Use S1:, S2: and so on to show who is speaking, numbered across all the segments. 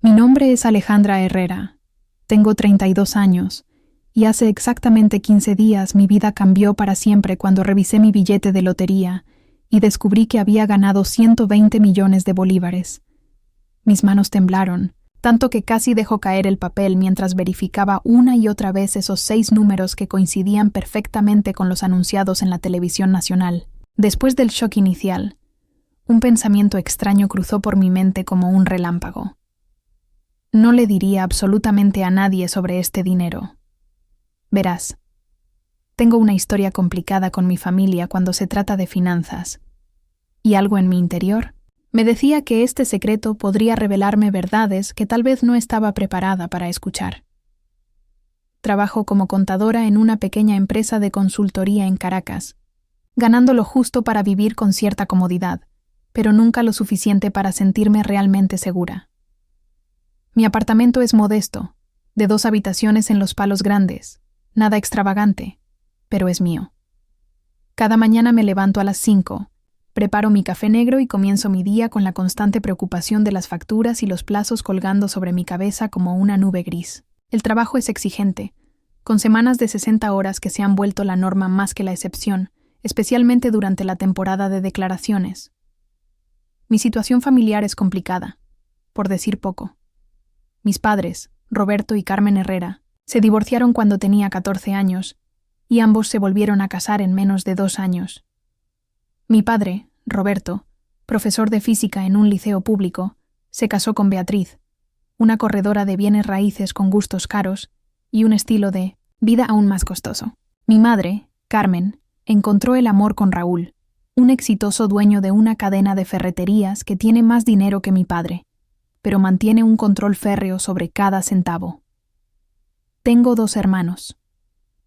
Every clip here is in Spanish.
S1: Mi nombre es Alejandra Herrera. Tengo 32 años y hace exactamente 15 días mi vida cambió para siempre cuando revisé mi billete de lotería y descubrí que había ganado 120 millones de bolívares. Mis manos temblaron, tanto que casi dejó caer el papel mientras verificaba una y otra vez esos 6 números que coincidían perfectamente con los anunciados en la televisión nacional. Después del shock inicial, un pensamiento extraño cruzó por mi mente como un relámpago. No le diría absolutamente a nadie sobre este dinero. Verás, tengo una historia complicada con mi familia cuando se trata de finanzas, y algo en mi interior me decía que este secreto podría revelarme verdades que tal vez no estaba preparada para escuchar. Trabajo como contadora en una pequeña empresa de consultoría en Caracas, ganando lo justo para vivir con cierta comodidad, pero nunca lo suficiente para sentirme realmente segura. Mi apartamento es modesto, de 2 habitaciones en Los Palos Grandes, nada extravagante, pero es mío. Cada mañana me levanto a las 5, preparo mi café negro y comienzo mi día con la constante preocupación de las facturas y los plazos colgando sobre mi cabeza como una nube gris. El trabajo es exigente, con semanas de 60 horas que se han vuelto la norma más que la excepción, especialmente durante la temporada de declaraciones. Mi situación familiar es complicada, por decir poco. Mis padres, Roberto y Carmen Herrera, se divorciaron cuando tenía 14 años y ambos se volvieron a casar en menos de 2 años. Mi padre, Roberto, profesor de física en un liceo público, se casó con Beatriz, una corredora de bienes raíces con gustos caros y un estilo de vida aún más costoso. Mi madre, Carmen, encontró el amor con Raúl, un exitoso dueño de una cadena de ferreterías que tiene más dinero que mi padre, pero mantiene un control férreo sobre cada centavo. Tengo 2 hermanos.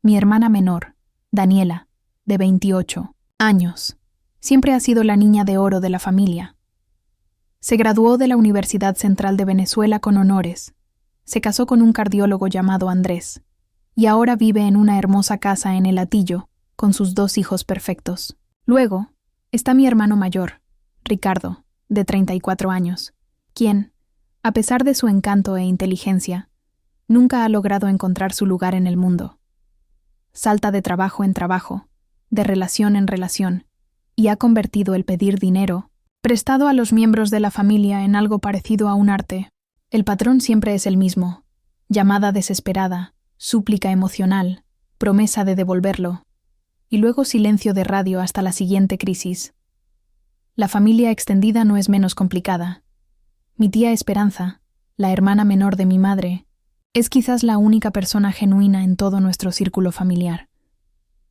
S1: Mi hermana menor, Daniela, de 28 años, siempre ha sido la niña de oro de la familia. Se graduó de la Universidad Central de Venezuela con honores, se casó con un cardiólogo llamado Andrés, y ahora vive en una hermosa casa en El Hatillo, con sus 2 hijos perfectos. Luego, está mi hermano mayor, Ricardo, de 34 años, quien, a pesar de su encanto e inteligencia, nunca ha logrado encontrar su lugar en el mundo. Salta de trabajo en trabajo, de relación en relación, y ha convertido el pedir dinero, prestado a los miembros de la familia, en algo parecido a un arte. El patrón siempre es el mismo: llamada desesperada, súplica emocional, promesa de devolverlo, y luego silencio de radio hasta la siguiente crisis. La familia extendida no es menos complicada. Mi tía Esperanza, la hermana menor de mi madre, es quizás la única persona genuina en todo nuestro círculo familiar.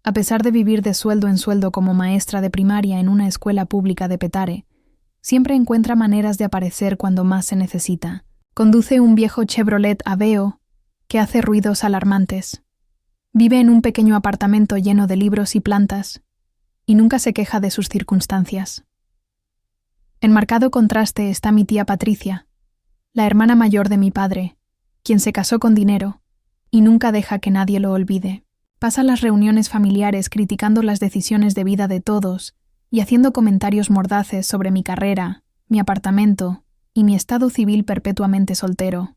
S1: A pesar de vivir de sueldo en sueldo como maestra de primaria en una escuela pública de Petare, siempre encuentra maneras de aparecer cuando más se necesita. Conduce un viejo Chevrolet Aveo que hace ruidos alarmantes. Vive en un pequeño apartamento lleno de libros y plantas, y nunca se queja de sus circunstancias. En marcado contraste está mi tía Patricia, la hermana mayor de mi padre, quien se casó con dinero y nunca deja que nadie lo olvide. Pasa las reuniones familiares criticando las decisiones de vida de todos y haciendo comentarios mordaces sobre mi carrera, mi apartamento y mi estado civil perpetuamente soltero.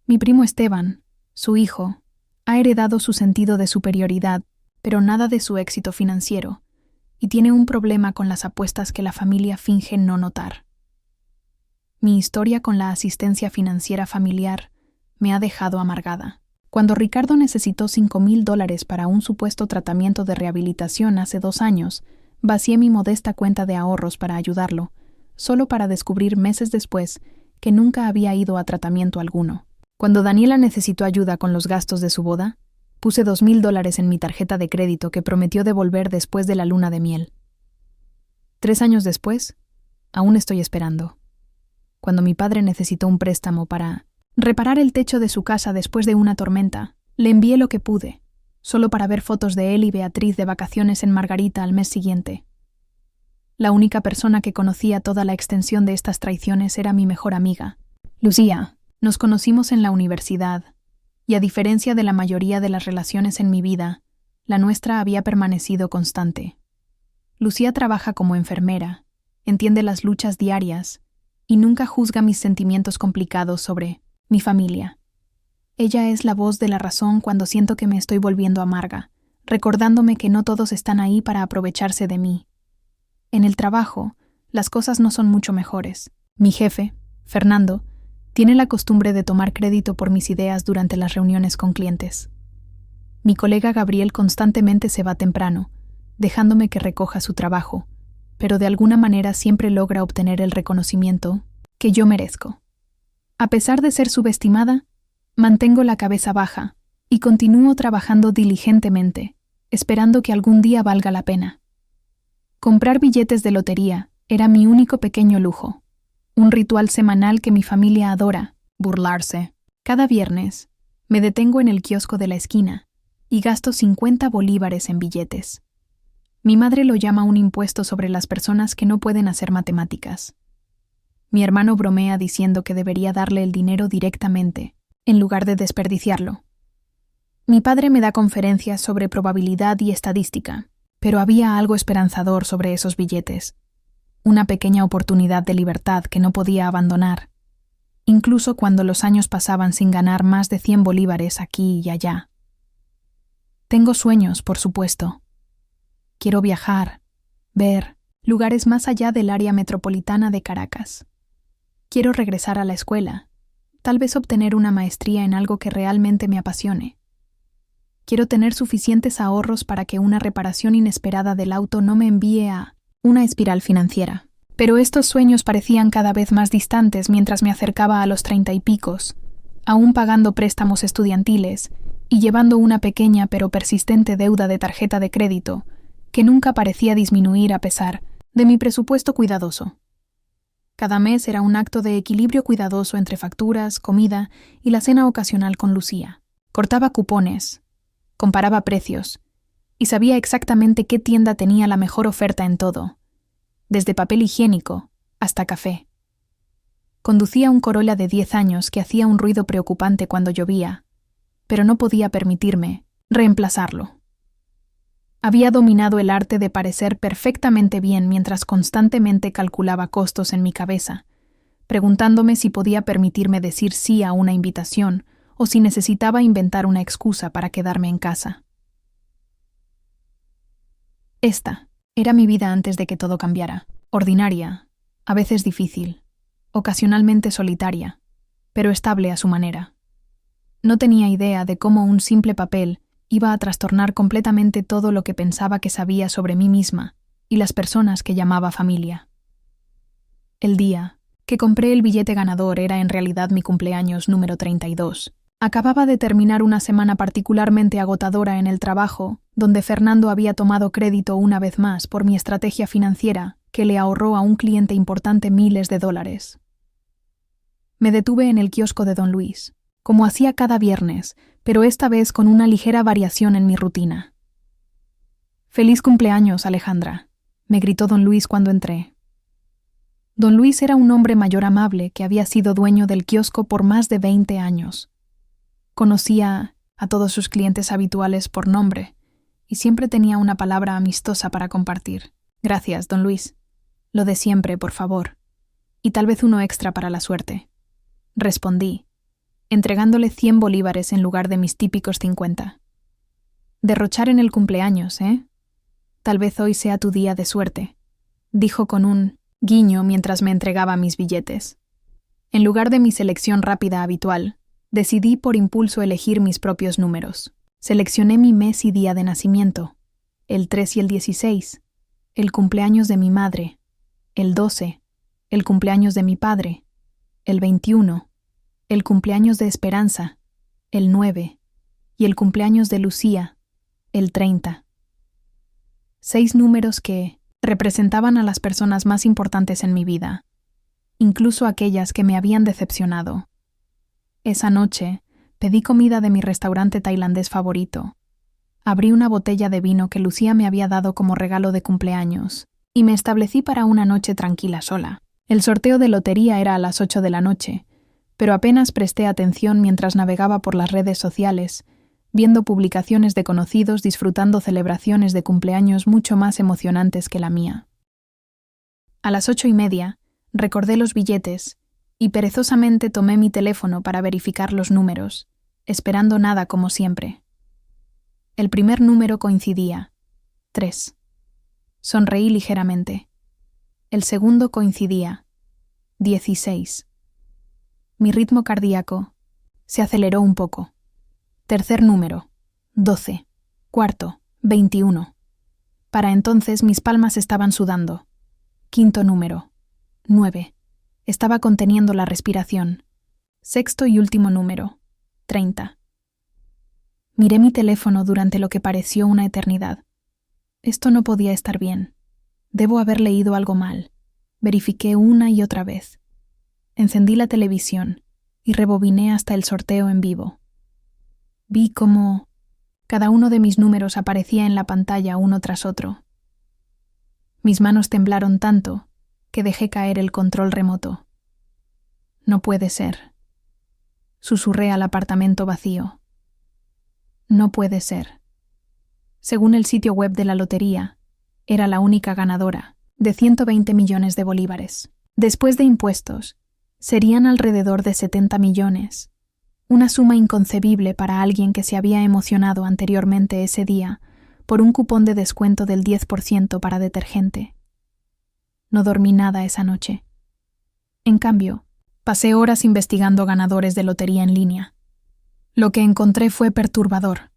S1: Mi primo Esteban, su hijo, ha heredado su sentido de superioridad, pero nada de su éxito financiero, y tiene un problema con las apuestas que la familia finge no notar. Mi historia con la asistencia financiera familiar me ha dejado amargada. Cuando Ricardo necesitó $5,000 para un supuesto tratamiento de rehabilitación hace 2 años, vacié mi modesta cuenta de ahorros para ayudarlo, solo para descubrir meses después que nunca había ido a tratamiento alguno. Cuando Daniela necesitó ayuda con los gastos de su boda, puse $2,000 en mi tarjeta de crédito que prometió devolver después de la luna de miel. 3 años después, aún estoy esperando. Cuando mi padre necesitó un préstamo para reparar el techo de su casa después de una tormenta, le envié lo que pude, solo para ver fotos de él y Beatriz de vacaciones en Margarita al mes siguiente. La única persona que conocía toda la extensión de estas traiciones era mi mejor amiga, Lucía. Nos conocimos en la universidad, y a diferencia de la mayoría de las relaciones en mi vida, la nuestra había permanecido constante. Lucía trabaja como enfermera, entiende las luchas diarias y nunca juzga mis sentimientos complicados sobre mi familia. Ella es la voz de la razón cuando siento que me estoy volviendo amarga, recordándome que no todos están ahí para aprovecharse de mí. En el trabajo, las cosas no son mucho mejores. Mi jefe, Fernando, tiene la costumbre de tomar crédito por mis ideas durante las reuniones con clientes. Mi colega Gabriel constantemente se va temprano, dejándome que recoja su trabajo, pero de alguna manera siempre logra obtener el reconocimiento que yo merezco. A pesar de ser subestimada, mantengo la cabeza baja y continúo trabajando diligentemente, esperando que algún día valga la pena. Comprar billetes de lotería era mi único pequeño lujo, un ritual semanal que mi familia adora, burlarse. Cada viernes, me detengo en el kiosco de la esquina y gasto 50 bolívares en billetes. Mi madre lo llama un impuesto sobre las personas que no pueden hacer matemáticas. Mi hermano bromea diciendo que debería darle el dinero directamente, en lugar de desperdiciarlo. Mi padre me da conferencias sobre probabilidad y estadística, pero había algo esperanzador sobre esos billetes. Una pequeña oportunidad de libertad que no podía abandonar, incluso cuando los años pasaban sin ganar más de 100 bolívares aquí y allá. Tengo sueños, por supuesto. Quiero viajar, ver lugares más allá del área metropolitana de Caracas. Quiero regresar a la escuela, tal vez obtener una maestría en algo que realmente me apasione. Quiero tener suficientes ahorros para que una reparación inesperada del auto no me envíe a una espiral financiera. Pero estos sueños parecían cada vez más distantes mientras me acercaba a los 30 y picos, aún pagando préstamos estudiantiles y llevando una pequeña pero persistente deuda de tarjeta de crédito que nunca parecía disminuir a pesar de mi presupuesto cuidadoso. Cada mes era un acto de equilibrio cuidadoso entre facturas, comida y la cena ocasional con Lucía. Cortaba cupones, comparaba precios y sabía exactamente qué tienda tenía la mejor oferta en todo, desde papel higiénico hasta café. Conducía un Corolla de 10 años que hacía un ruido preocupante cuando llovía, pero no podía permitirme reemplazarlo. Había dominado el arte de parecer perfectamente bien mientras constantemente calculaba costos en mi cabeza, preguntándome si podía permitirme decir sí a una invitación o si necesitaba inventar una excusa para quedarme en casa. Esta era mi vida antes de que todo cambiara. Ordinaria, a veces difícil, ocasionalmente solitaria, pero estable a su manera. No tenía idea de cómo un simple papel iba a trastornar completamente todo lo que pensaba que sabía sobre mí misma y las personas que llamaba familia. El día que compré el billete ganador era en realidad mi cumpleaños número 32. Acababa de terminar una semana particularmente agotadora en el trabajo, donde Fernando había tomado crédito una vez más por mi estrategia financiera que le ahorró a un cliente importante miles de dólares. Me detuve en el kiosco de Don Luis, como hacía cada viernes, pero esta vez con una ligera variación en mi rutina. «Feliz cumpleaños, Alejandra», me gritó Don Luis cuando entré. Don Luis era un hombre mayor amable que había sido dueño del kiosco por más de 20 años. Conocía a todos sus clientes habituales por nombre y siempre tenía una palabra amistosa para compartir. «Gracias, Don Luis. Lo de siempre, por favor. Y tal vez uno extra para la suerte», respondí, entregándole 100 bolívares en lugar de mis típicos 50. «Derrochar en el cumpleaños, ¿eh? Tal vez hoy sea tu día de suerte», dijo con un guiño mientras me entregaba mis billetes. En lugar de mi selección rápida habitual, decidí por impulso elegir mis propios números. Seleccioné mi mes y día de nacimiento, el 3 y el 16, el cumpleaños de mi madre, el 12, el cumpleaños de mi padre, el 21, el cumpleaños de Esperanza, el 9, y el cumpleaños de Lucía, el 30. 6 números que representaban a las personas más importantes en mi vida, incluso aquellas que me habían decepcionado. Esa noche, pedí comida de mi restaurante tailandés favorito. Abrí una botella de vino que Lucía me había dado como regalo de cumpleaños, y me establecí para una noche tranquila sola. El sorteo de lotería era a las 8 de la noche, pero apenas presté atención mientras navegaba por las redes sociales, viendo publicaciones de conocidos disfrutando celebraciones de cumpleaños mucho más emocionantes que la mía. A las 8:30, Recordé los billetes y perezosamente tomé mi teléfono para verificar los números, esperando nada como siempre. El primer número coincidía, 3. Sonreí ligeramente. El segundo coincidía, 16. Mi ritmo cardíaco se aceleró un poco. Tercer número, 12. Cuarto, 21. Para entonces mis palmas estaban sudando. Quinto número, 9. Estaba conteniendo la respiración. Sexto y último número, 30. Miré mi teléfono durante lo que pareció una eternidad. Esto no podía estar bien. Debo haber leído algo mal. Verifiqué una y otra vez. Encendí la televisión y rebobiné hasta el sorteo en vivo. Vi cómo cada uno de mis números aparecía en la pantalla uno tras otro. Mis manos temblaron tanto que dejé caer el control remoto. No puede ser. Susurré al apartamento vacío. No puede ser. Según el sitio web de la lotería, era la única ganadora, de 120 millones de bolívares. Después de impuestos, serían alrededor de 70 millones, una suma inconcebible para alguien que se había emocionado anteriormente ese día por un cupón de descuento del 10% para detergente. No dormí nada esa noche. En cambio, pasé horas investigando ganadores de lotería en línea. Lo que encontré fue perturbador.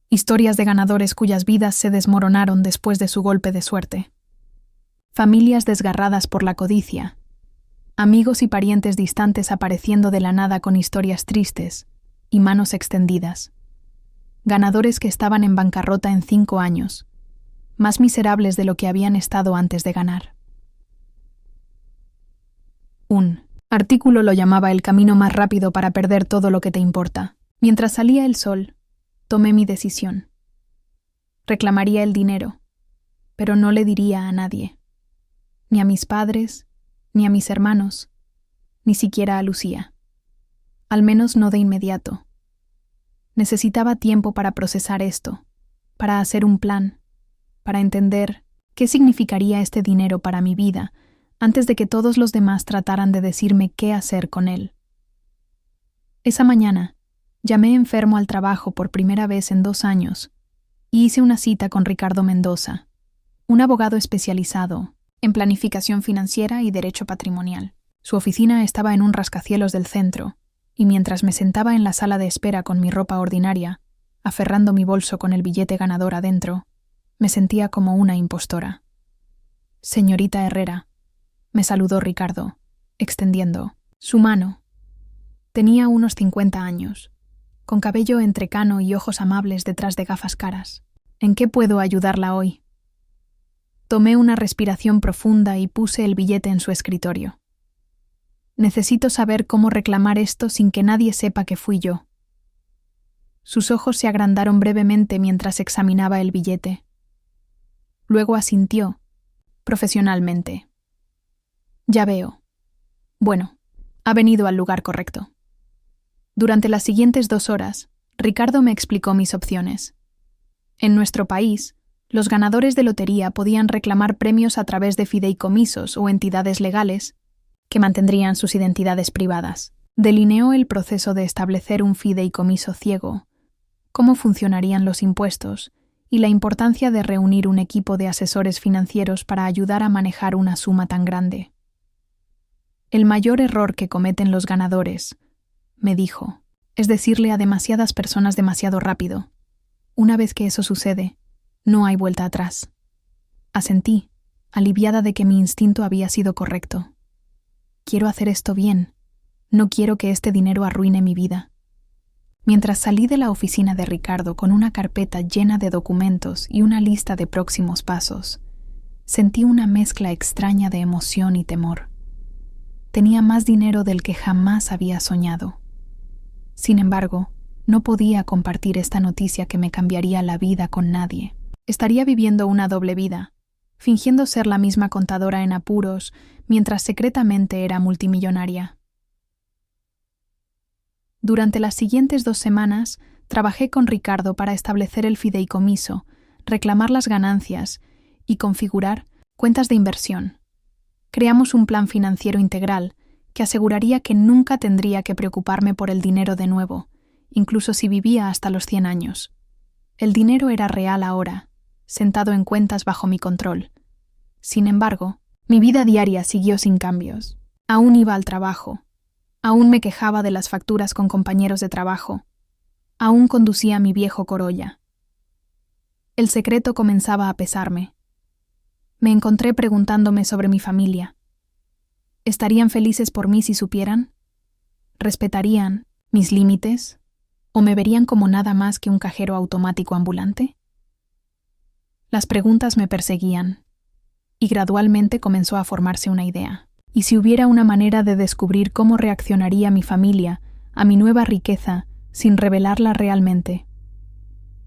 S1: Historias de ganadores cuyas vidas se desmoronaron después de su golpe de suerte. Familias desgarradas por la codicia. Amigos y parientes distantes apareciendo de la nada con historias tristes y manos extendidas. Ganadores que estaban en bancarrota en 5 años, más miserables de lo que habían estado antes de ganar. Un artículo lo llamaba el camino más rápido para perder todo lo que te importa. Mientras salía el sol, tomé mi decisión. Reclamaría el dinero, pero no le diría a nadie. Ni a mis padres, ni a mis hermanos, ni siquiera a Lucía. Al menos no de inmediato. Necesitaba tiempo para procesar esto, para hacer un plan, para entender qué significaría este dinero para mi vida antes de que todos los demás trataran de decirme qué hacer con él. Esa mañana, llamé enfermo al trabajo por primera vez en 2 años y hice una cita con Ricardo Mendoza, un abogado especializado en planificación financiera y derecho patrimonial. Su oficina estaba en un rascacielos del centro, y mientras me sentaba en la sala de espera con mi ropa ordinaria, aferrando mi bolso con el billete ganador adentro, me sentía como una impostora. «Señorita Herrera», me saludó Ricardo, extendiendo su mano. Tenía unos 50 años, con cabello entrecano y ojos amables detrás de gafas caras. «¿En qué puedo ayudarla hoy?» Tomé una respiración profunda y puse el billete en su escritorio. Necesito saber cómo reclamar esto sin que nadie sepa que fui yo. Sus ojos se agrandaron brevemente mientras examinaba el billete. Luego asintió, profesionalmente. Ya veo. Bueno, ha venido al lugar correcto. Durante las siguientes 2 horas, Ricardo me explicó mis opciones. En nuestro país, los ganadores de lotería podían reclamar premios a través de fideicomisos o entidades legales que mantendrían sus identidades privadas. Delineó el proceso de establecer un fideicomiso ciego, cómo funcionarían los impuestos y la importancia de reunir un equipo de asesores financieros para ayudar a manejar una suma tan grande. El mayor error que cometen los ganadores, me dijo, es decirle a demasiadas personas demasiado rápido. Una vez que eso sucede, no hay vuelta atrás. Asentí, aliviada de que mi instinto había sido correcto. Quiero hacer esto bien. No quiero que este dinero arruine mi vida. Mientras salí de la oficina de Ricardo con una carpeta llena de documentos y una lista de próximos pasos, sentí una mezcla extraña de emoción y temor. Tenía más dinero del que jamás había soñado. Sin embargo, no podía compartir esta noticia que me cambiaría la vida con nadie. Estaría viviendo una doble vida, fingiendo ser la misma contadora en apuros, mientras secretamente era multimillonaria. Durante las siguientes 2 semanas, trabajé con Ricardo para establecer el fideicomiso, reclamar las ganancias y configurar cuentas de inversión. Creamos un plan financiero integral que aseguraría que nunca tendría que preocuparme por el dinero de nuevo, incluso si vivía hasta los 100 años. El dinero era real ahora, sentado en cuentas bajo mi control. Sin embargo, mi vida diaria siguió sin cambios. Aún iba al trabajo. Aún me quejaba de las facturas con compañeros de trabajo. Aún conducía mi viejo Corolla. El secreto comenzaba a pesarme. Me encontré preguntándome sobre mi familia. ¿Estarían felices por mí si supieran? ¿Respetarían mis límites? ¿O me verían como nada más que un cajero automático ambulante? Las preguntas me perseguían, y gradualmente comenzó a formarse una idea. ¿Y si hubiera una manera de descubrir cómo reaccionaría mi familia a mi nueva riqueza sin revelarla realmente?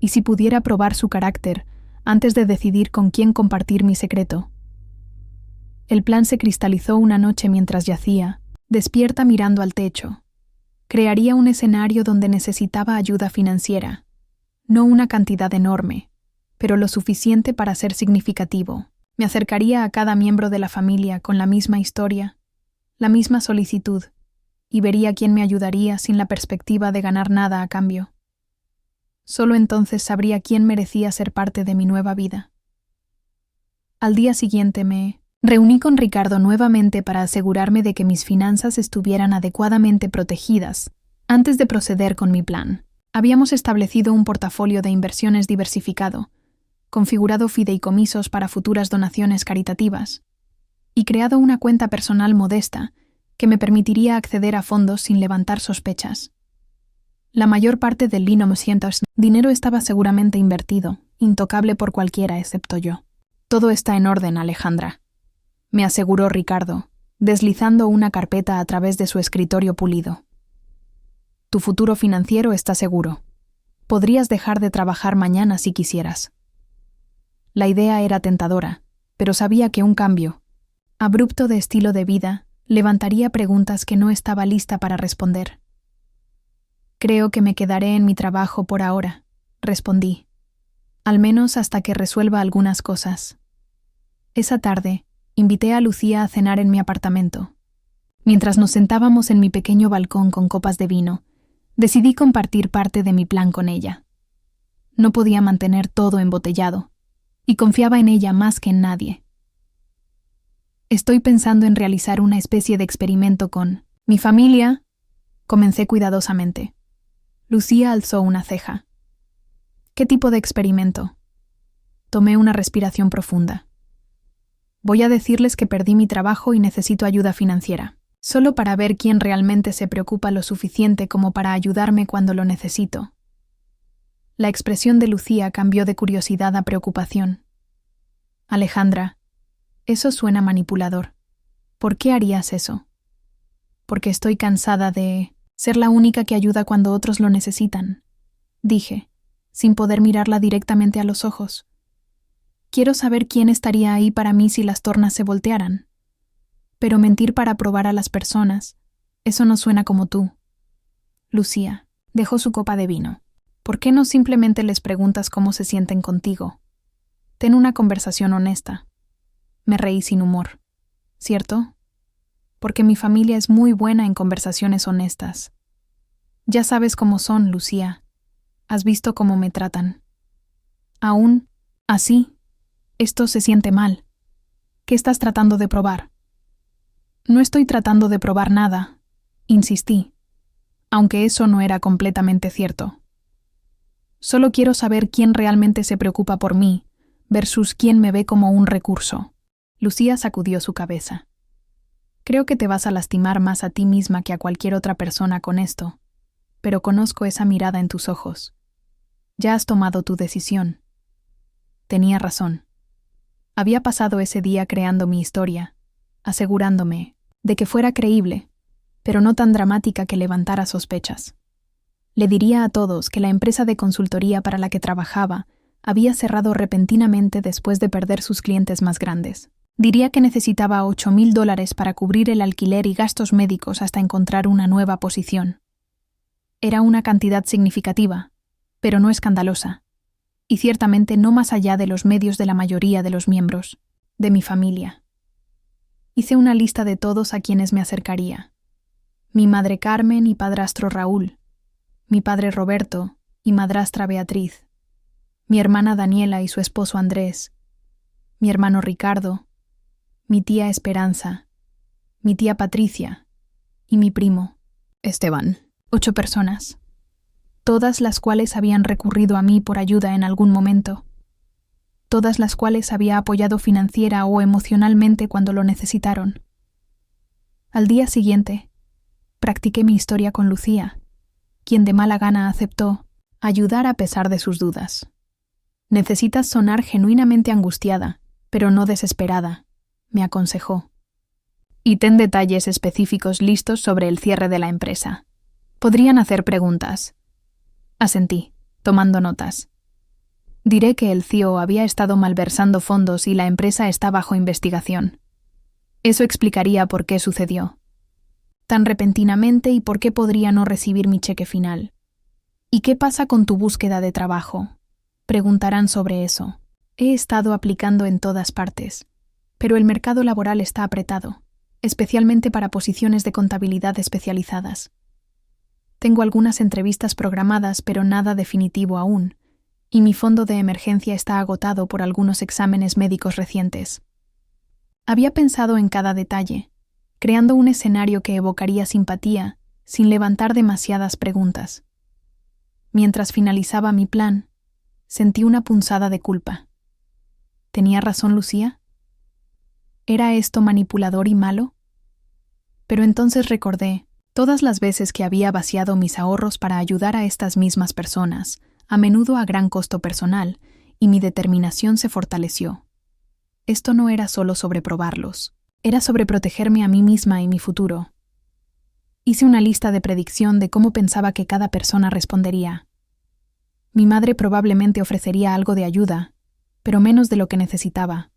S1: ¿Y si pudiera probar su carácter antes de decidir con quién compartir mi secreto? El plan se cristalizó una noche mientras yacía, despierta mirando al techo. Crearía un escenario donde necesitaba ayuda financiera, no una cantidad enorme, pero lo suficiente para ser significativo. Me acercaría a cada miembro de la familia con la misma historia, la misma solicitud, y vería quién me ayudaría sin la perspectiva de ganar nada a cambio. Solo entonces sabría quién merecía ser parte de mi nueva vida. Al día siguiente me reuní con Ricardo nuevamente para asegurarme de que mis finanzas estuvieran adecuadamente protegidas antes de proceder con mi plan. Habíamos establecido un portafolio de inversiones diversificado, configurado fideicomisos para futuras donaciones caritativas y creado una cuenta personal modesta que me permitiría acceder a fondos sin levantar sospechas. La mayor parte del dinero estaba seguramente invertido, intocable por cualquiera excepto yo. Todo está en orden, Alejandra, me aseguró Ricardo, deslizando una carpeta a través de su escritorio pulido. Tu futuro financiero está seguro. Podrías dejar de trabajar mañana si quisieras. La idea era tentadora, pero sabía que un cambio abrupto de estilo de vida levantaría preguntas que no estaba lista para responder. Creo que me quedaré en mi trabajo por ahora, respondí, al menos hasta que resuelva algunas cosas. Esa tarde, invité a Lucía a cenar en mi apartamento. Mientras nos sentábamos en mi pequeño balcón con copas de vino, decidí compartir parte de mi plan con ella. No podía mantener todo embotellado, y confiaba en ella más que en nadie. Estoy pensando en realizar una especie de experimento con mi familia, comencé cuidadosamente. Lucía alzó una ceja. ¿Qué tipo de experimento? Tomé una respiración profunda. Voy a decirles que perdí mi trabajo y necesito ayuda financiera, solo para ver quién realmente se preocupa lo suficiente como para ayudarme cuando lo necesito. La expresión de Lucía cambió de curiosidad a preocupación. Alejandra, eso suena manipulador. ¿Por qué harías eso? Porque estoy cansada de ser la única que ayuda cuando otros lo necesitan, dije, sin poder mirarla directamente a los ojos. Quiero saber quién estaría ahí para mí si las tornas se voltearan. Pero mentir para probar a las personas, eso no suena como tú. Lucía dejó su copa de vino. ¿Por qué no simplemente les preguntas cómo se sienten contigo? Ten una conversación honesta. Me reí sin humor. ¿Cierto? Porque mi familia es muy buena en conversaciones honestas. Ya sabes cómo son, Lucía. Has visto cómo me tratan. Aún así, esto se siente mal. ¿Qué estás tratando de probar? No estoy tratando de probar nada, insistí, aunque eso no era completamente cierto. Solo quiero saber quién realmente se preocupa por mí versus quién me ve como un recurso. Lucía sacudió su cabeza. Creo que te vas a lastimar más a ti misma que a cualquier otra persona con esto, pero conozco esa mirada en tus ojos. Ya has tomado tu decisión. Tenía razón. Había pasado ese día creando mi historia, asegurándome de que fuera creíble, pero no tan dramática que levantara sospechas. Le diría a todos que la empresa de consultoría para la que trabajaba había cerrado repentinamente después de perder sus clientes más grandes. Diría que necesitaba $8,000 para cubrir el alquiler y gastos médicos hasta encontrar una nueva posición. Era una cantidad significativa, pero no escandalosa, y ciertamente no más allá de los medios de la mayoría de los miembros de mi familia. Hice una lista de todos a quienes me acercaría. Mi madre Carmen y padrastro Raúl, mi padre Roberto y madrastra Beatriz, mi hermana Daniela y su esposo Andrés, mi hermano Ricardo, mi tía Esperanza, mi tía Patricia y mi primo, Esteban. 8 personas, todas las cuales habían recurrido a mí por ayuda en algún momento, todas las cuales había apoyado financiera o emocionalmente cuando lo necesitaron. Al día siguiente, practiqué mi historia con Lucía, quien de mala gana aceptó ayudar a pesar de sus dudas. Necesitas sonar genuinamente angustiada, pero no desesperada, me aconsejó. Y ten detalles específicos listos sobre el cierre de la empresa. Podrían hacer preguntas. Asentí, tomando notas. Diré que el CEO había estado malversando fondos y la empresa está bajo investigación. Eso explicaría por qué sucedió tan repentinamente y por qué podría no recibir mi cheque final. ¿Y qué pasa con tu búsqueda de trabajo? Preguntarán sobre eso. He estado aplicando en todas partes, pero el mercado laboral está apretado, especialmente para posiciones de contabilidad especializadas. Tengo algunas entrevistas programadas, pero nada definitivo aún, y mi fondo de emergencia está agotado por algunos exámenes médicos recientes. Había pensado en cada detalle, creando un escenario que evocaría simpatía, sin levantar demasiadas preguntas. Mientras finalizaba mi plan, sentí una punzada de culpa. ¿Tenía razón Lucía? ¿Era esto manipulador y malo? Pero entonces recordé todas las veces que había vaciado mis ahorros para ayudar a estas mismas personas, a menudo a gran costo personal, y mi determinación se fortaleció. Esto no era solo sobre probarlos, era sobre protegerme a mí misma y mi futuro. Hice una lista de predicción de cómo pensaba que cada persona respondería. Mi madre probablemente ofrecería algo de ayuda, pero menos de lo que necesitaba.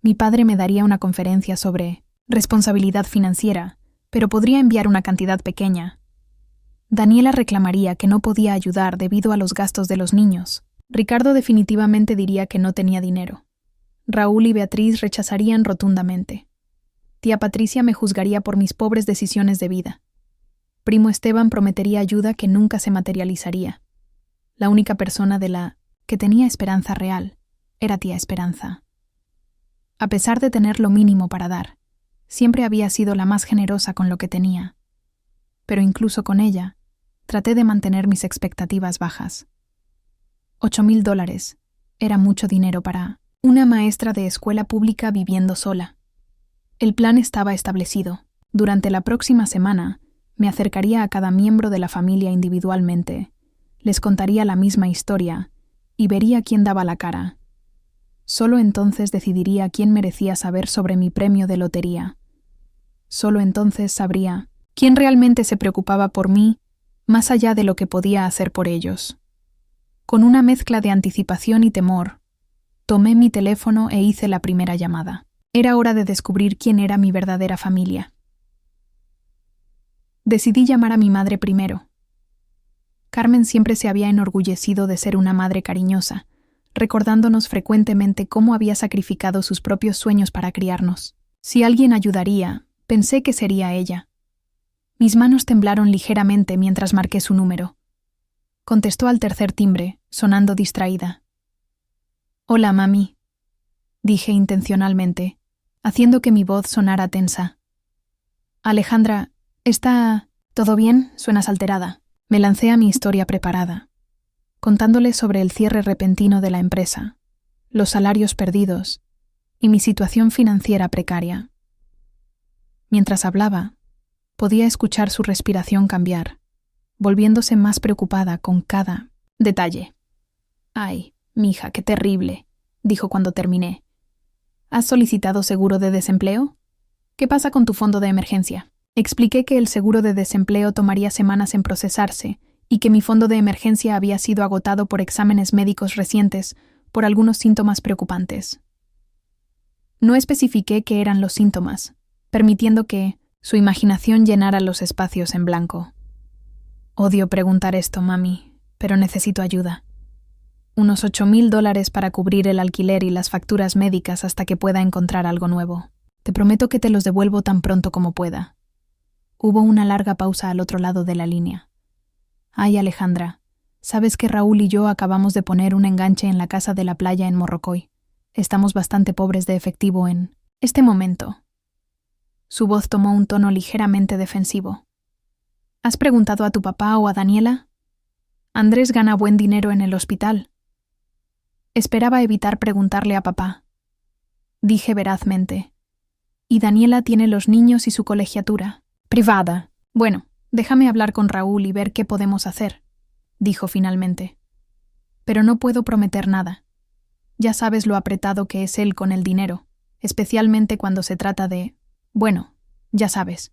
S1: Mi padre me daría una conferencia sobre responsabilidad financiera, pero podría enviar una cantidad pequeña. Daniela reclamaría que no podía ayudar debido a los gastos de los niños. Ricardo definitivamente diría que no tenía dinero. Raúl y Beatriz rechazarían rotundamente. Tía Patricia me juzgaría por mis pobres decisiones de vida. Primo Esteban prometería ayuda que nunca se materializaría. La única persona de la que tenía esperanza real era tía Esperanza. A pesar de tener lo mínimo para dar, siempre había sido la más generosa con lo que tenía. Pero incluso con ella, traté de mantener mis expectativas bajas. $8,000 era mucho dinero para una maestra de escuela pública viviendo sola. El plan estaba establecido. Durante la próxima semana, me acercaría a cada miembro de la familia individualmente, les contaría la misma historia y vería quién daba la cara. Solo entonces decidiría quién merecía saber sobre mi premio de lotería. Solo entonces sabría quién realmente se preocupaba por mí, más allá de lo que podía hacer por ellos. Con una mezcla de anticipación y temor, tomé mi teléfono e hice la primera llamada. Era hora de descubrir quién era mi verdadera familia. Decidí llamar a mi madre primero. Carmen siempre se había enorgullecido de ser una madre cariñosa, recordándonos frecuentemente cómo había sacrificado sus propios sueños para criarnos. Si alguien ayudaría, pensé que sería ella. Mis manos temblaron ligeramente mientras marqué su número. Contestó al tercer timbre, sonando distraída. «Hola, mami», dije intencionalmente, haciendo que mi voz sonara tensa. «Alejandra, ¿está todo bien? Suenas alterada». Me lancé a mi historia preparada, contándole sobre el cierre repentino de la empresa, los salarios perdidos y mi situación financiera precaria. Mientras hablaba, podía escuchar su respiración cambiar, volviéndose más preocupada con cada detalle. «Ay, mija, qué terrible», dijo cuando terminé. «¿Has solicitado seguro de desempleo? ¿Qué pasa con tu fondo de emergencia?» Expliqué que el seguro de desempleo tomaría semanas en procesarse y que mi fondo de emergencia había sido agotado por exámenes médicos recientes por algunos síntomas preocupantes. No especifiqué qué eran los síntomas, permitiendo que su imaginación llenara los espacios en blanco. «Odio preguntar esto, mami, pero necesito ayuda. Unos $8,000 para cubrir el alquiler y las facturas médicas hasta que pueda encontrar algo nuevo. Te prometo que te los devuelvo tan pronto como pueda. Hubo una larga pausa al otro lado de la línea. Ay, Alejandra, sabes que Raúl y yo acabamos de poner un enganche en la casa de la playa en Morrocoy. Estamos bastante pobres de efectivo en este momento. Su voz tomó un tono ligeramente defensivo. ¿Has preguntado a tu papá o a Daniela? Andrés gana buen dinero en el hospital. Esperaba evitar preguntarle a papá. Dije verazmente. Y Daniela tiene los niños y su colegiatura. Privada. Bueno, déjame hablar con Raúl y ver qué podemos hacer, dijo finalmente. Pero no puedo prometer nada. Ya sabes lo apretado que es él con el dinero, especialmente cuando se trata de... Bueno, ya sabes.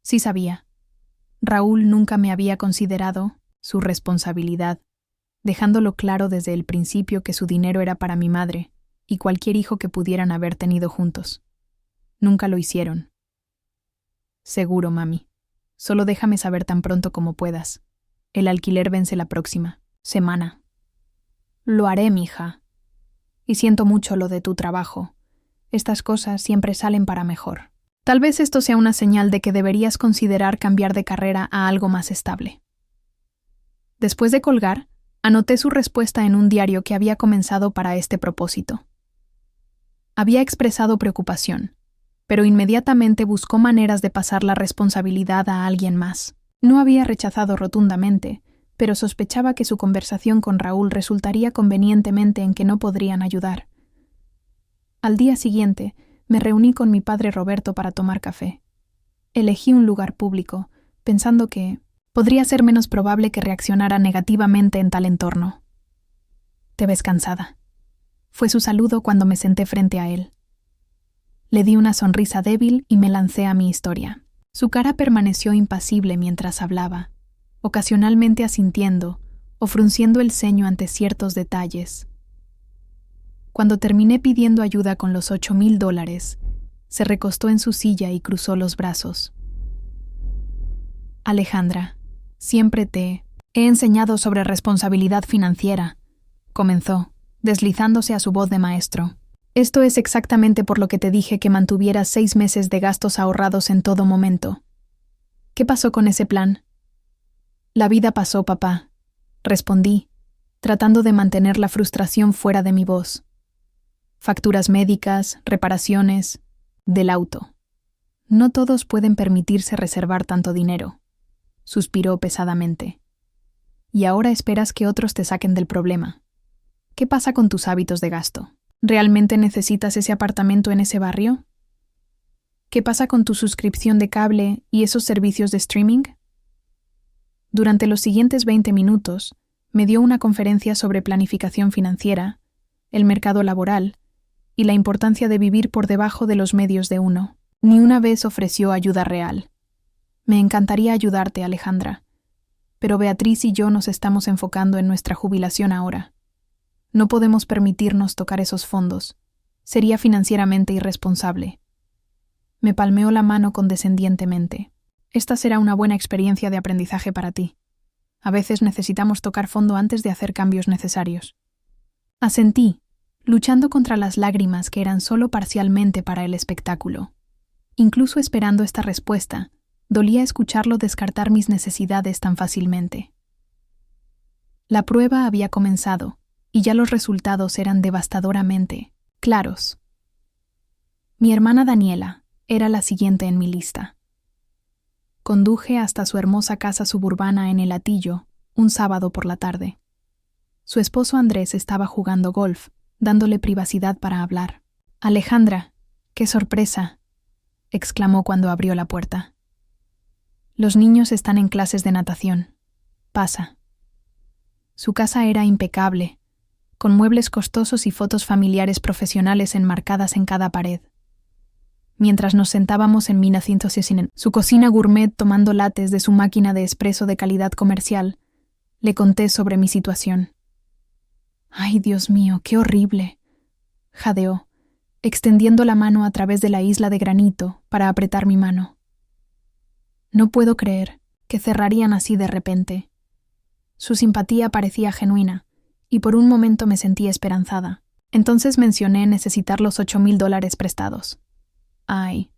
S1: Sí sabía. Raúl nunca me había considerado su responsabilidad, dejándolo claro desde el principio que su dinero era para mi madre y cualquier hijo que pudieran haber tenido juntos. Nunca lo hicieron. Seguro, mami. Solo déjame saber tan pronto como puedas. El alquiler vence la próxima semana. Lo haré, mija. Y siento mucho lo de tu trabajo. Estas cosas siempre salen para mejor. Tal vez esto sea una señal de que deberías considerar cambiar de carrera a algo más estable. Después de colgar, anoté su respuesta en un diario que había comenzado para este propósito. Había expresado preocupación, pero inmediatamente buscó maneras de pasar la responsabilidad a alguien más. No había rechazado rotundamente, pero sospechaba que su conversación con Raúl resultaría convenientemente en que no podrían ayudar. Al día siguiente, me reuní con mi padre Roberto para tomar café. Elegí un lugar público, pensando que podría ser menos probable que reaccionara negativamente en tal entorno. «Te ves cansada», fue su saludo cuando me senté frente a él. Le di una sonrisa débil y me lancé a mi historia. Su cara permaneció impasible mientras hablaba, ocasionalmente asintiendo o frunciendo el ceño ante ciertos detalles. Cuando terminé pidiendo ayuda con los $8,000, se recostó en su silla y cruzó los brazos. Alejandra, siempre te he enseñado sobre responsabilidad financiera, comenzó, deslizándose a su voz de maestro. Esto es exactamente por lo que te dije que mantuvieras 6 meses de gastos ahorrados en todo momento. ¿Qué pasó con ese plan? La vida pasó, papá, respondí, tratando de mantener la frustración fuera de mi voz. Facturas médicas, reparaciones, del auto. No todos pueden permitirse reservar tanto dinero, suspiró pesadamente. Y ahora esperas que otros te saquen del problema. ¿Qué pasa con tus hábitos de gasto? ¿Realmente necesitas ese apartamento en ese barrio? ¿Qué pasa con tu suscripción de cable y esos servicios de streaming? Durante los siguientes 20 minutos, me dio una conferencia sobre planificación financiera, el mercado laboral y la importancia de vivir por debajo de los medios de uno. Ni una vez ofreció ayuda real. Me encantaría ayudarte, Alejandra, pero Beatriz y yo nos estamos enfocando en nuestra jubilación ahora. No podemos permitirnos tocar esos fondos. Sería financieramente irresponsable. Me palmeó la mano condescendientemente. Esta será una buena experiencia de aprendizaje para ti. A veces necesitamos tocar fondo antes de hacer cambios necesarios. Asentí, luchando contra las lágrimas que eran solo parcialmente para el espectáculo. Incluso esperando esta respuesta, dolía escucharlo descartar mis necesidades tan fácilmente. La prueba había comenzado, y ya los resultados eran devastadoramente claros. Mi hermana Daniela era la siguiente en mi lista. Conduje hasta su hermosa casa suburbana en El Hatillo un sábado por la tarde. Su esposo Andrés estaba jugando golf, dándole privacidad para hablar. «Alejandra, qué sorpresa», exclamó cuando abrió la puerta. «Los niños están en clases de natación. Pasa». Su casa era impecable, con muebles costosos y fotos familiares profesionales enmarcadas en cada pared. Mientras nos sentábamos en 1900 en su cocina gourmet tomando lates de su máquina de espresso de calidad comercial, le conté sobre mi situación. «Ay, Dios mío, qué horrible», jadeó, extendiendo la mano a través de la isla de granito para apretar mi mano. No puedo creer que cerrarían así de repente. Su simpatía parecía genuina, y por un momento me sentí esperanzada. Entonces mencioné necesitar los $8,000 prestados. Ay,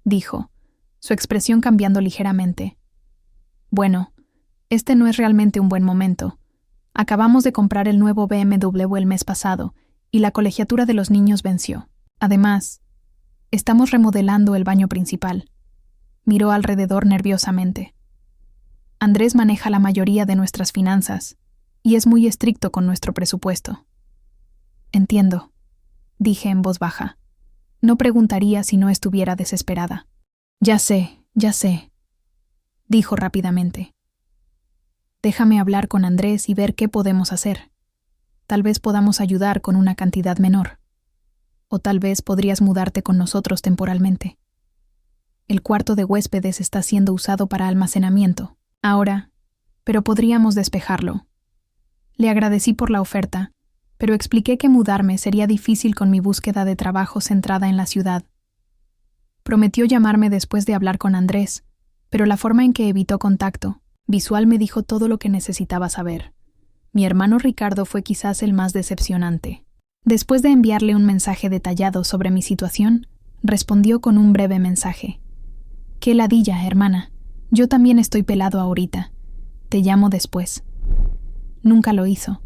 S1: dijo, su expresión cambiando ligeramente. Bueno, este no es realmente un buen momento. Acabamos de comprar el nuevo BMW el mes pasado y la colegiatura de los niños venció. Además, estamos remodelando el baño principal. Miró alrededor nerviosamente. Andrés maneja la mayoría de nuestras finanzas y es muy estricto con nuestro presupuesto. Entiendo, dije en voz baja. No preguntaría si no estuviera desesperada. Ya sé, dijo rápidamente. Déjame hablar con Andrés y ver qué podemos hacer. Tal vez podamos ayudar con una cantidad menor. O tal vez podrías mudarte con nosotros temporalmente. El cuarto de huéspedes está siendo usado para almacenamiento, ahora, pero podríamos despejarlo. Le agradecí por la oferta, pero expliqué que mudarme sería difícil con mi búsqueda de trabajo centrada en la ciudad. Prometió llamarme después de hablar con Andrés, pero la forma en que evitó contacto visual me dijo todo lo que necesitaba saber. Mi hermano Ricardo fue quizás el más decepcionante. Después de enviarle un mensaje detallado sobre mi situación, respondió con un breve mensaje. «Qué ladilla, hermana. Yo también estoy pelado ahorita. Te llamo después». Nunca lo hizo.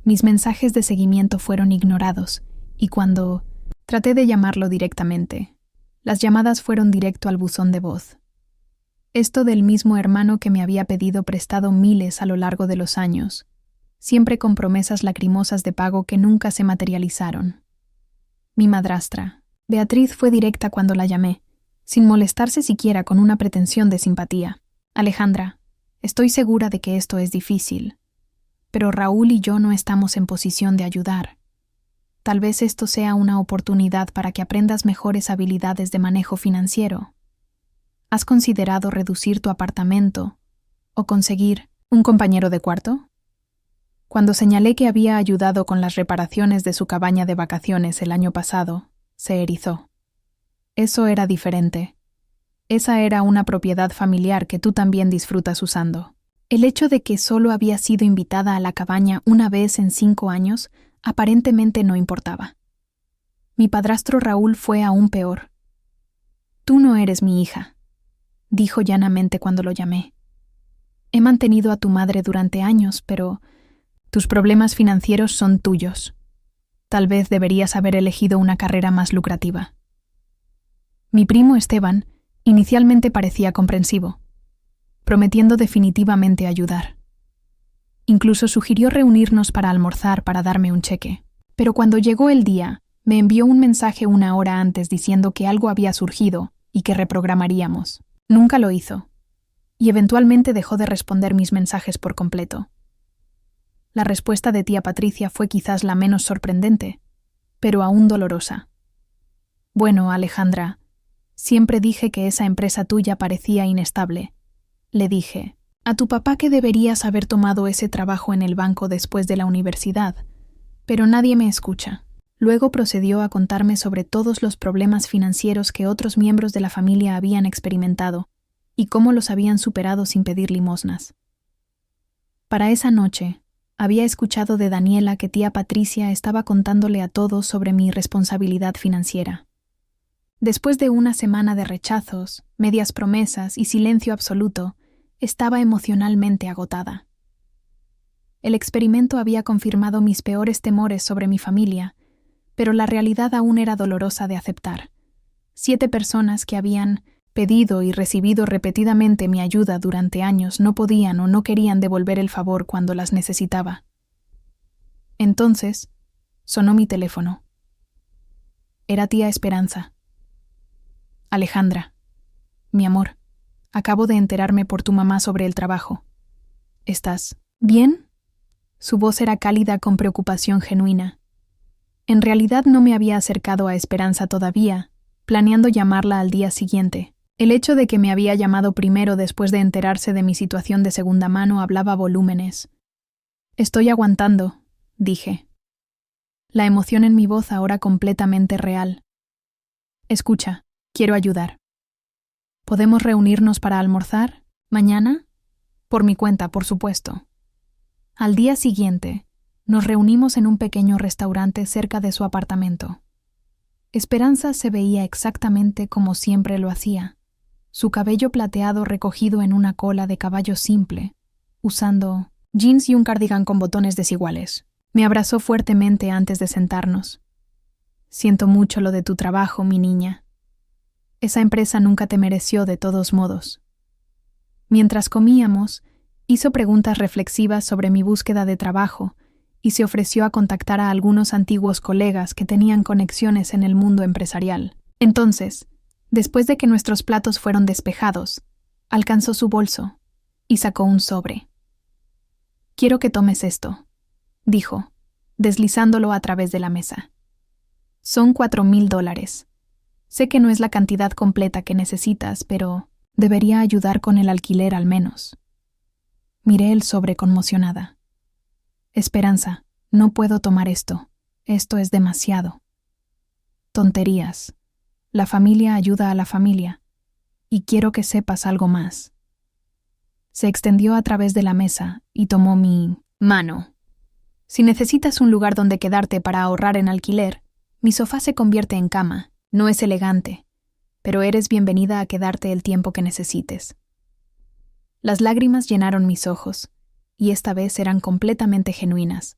S1: Mis mensajes de seguimiento fueron ignorados, y cuando traté de llamarlo directamente, las llamadas fueron directo al buzón de voz. Esto del mismo hermano que me había pedido prestado miles a lo largo de los años, siempre con promesas lacrimosas de pago que nunca se materializaron. Mi madrastra, Beatriz, fue directa cuando la llamé, sin molestarse siquiera con una pretensión de simpatía. «Alejandra, estoy segura de que esto es difícil, pero Raúl y yo no estamos en posición de ayudar. Tal vez esto sea una oportunidad para que aprendas mejores habilidades de manejo financiero. ¿Has considerado reducir tu apartamento o conseguir un compañero de cuarto?» Cuando señalé que había ayudado con las reparaciones de su cabaña de vacaciones el año pasado, se erizó. Eso era diferente. Esa era una propiedad familiar que tú también disfrutas usando. El hecho de que solo había sido invitada a la cabaña una vez en 5 años aparentemente no importaba. Mi padrastro Raúl fue aún peor. «Tú no eres mi hija», dijo llanamente cuando lo llamé. «He mantenido a tu madre durante años, pero tus problemas financieros son tuyos. Tal vez deberías haber elegido una carrera más lucrativa». Mi primo Esteban inicialmente parecía comprensivo, prometiendo definitivamente ayudar. Incluso sugirió reunirnos para almorzar para darme un cheque. Pero cuando llegó el día, me envió un mensaje 1 hora antes diciendo que algo había surgido y que reprogramaríamos. Nunca lo hizo, y eventualmente dejó de responder mis mensajes por completo. La respuesta de tía Patricia fue quizás la menos sorprendente, pero aún dolorosa. «Bueno, Alejandra, siempre dije que esa empresa tuya parecía inestable», le dije. «A tu papá que deberías haber tomado ese trabajo en el banco después de la universidad, pero nadie me escucha». Luego procedió a contarme sobre todos los problemas financieros que otros miembros de la familia habían experimentado y cómo los habían superado sin pedir limosnas. Para esa noche, había escuchado de Daniela que tía Patricia estaba contándole a todos sobre mi responsabilidad financiera. Después de una semana de rechazos, medias promesas y silencio absoluto, estaba emocionalmente agotada. El experimento había confirmado mis peores temores sobre mi familia, pero la realidad aún era dolorosa de aceptar. 7 personas que habían pedido y recibido repetidamente mi ayuda durante años no podían o no querían devolver el favor cuando las necesitaba. Entonces, sonó mi teléfono. Era tía Esperanza. «Alejandra, mi amor, acabo de enterarme por tu mamá sobre el trabajo. ¿Estás bien?» Su voz era cálida con preocupación genuina. En realidad no me había acercado a Esperanza todavía, planeando llamarla al día siguiente. El hecho de que me había llamado primero después de enterarse de mi situación de segunda mano hablaba volúmenes. «Estoy aguantando», dije. La emoción en mi voz ahora completamente real. «Escucha, quiero ayudar. ¿Podemos reunirnos para almorzar? ¿Mañana?» «Por mi cuenta, por supuesto». Al día siguiente, nos reunimos en un pequeño restaurante cerca de su apartamento. Esperanza se veía exactamente como siempre lo hacía, su cabello plateado recogido en una cola de caballo simple, usando jeans y un cardigan con botones desiguales. Me abrazó fuertemente antes de sentarnos. Siento mucho lo de tu trabajo, mi niña. Esa empresa nunca te mereció de todos modos. Mientras comíamos, hizo preguntas reflexivas sobre mi búsqueda de trabajo y se ofreció a contactar a algunos antiguos colegas que tenían conexiones en el mundo empresarial. Entonces, después de que nuestros platos fueron despejados, alcanzó su bolso y sacó un sobre. «Quiero que tomes esto», dijo, deslizándolo a través de la mesa. «Son $4,000. Sé que no es la cantidad completa que necesitas, pero debería ayudar con el alquiler al menos». Miré el sobre conmocionada. «Esperanza, no puedo tomar esto. Esto es demasiado». «Tonterías. La familia ayuda a la familia. Y quiero que sepas algo más». Se extendió a través de la mesa y tomó mi mano. «Si necesitas un lugar donde quedarte para ahorrar en alquiler, mi sofá se convierte en cama. No es elegante, pero eres bienvenida a quedarte el tiempo que necesites». Las lágrimas llenaron mis ojos, y esta vez eran completamente genuinas.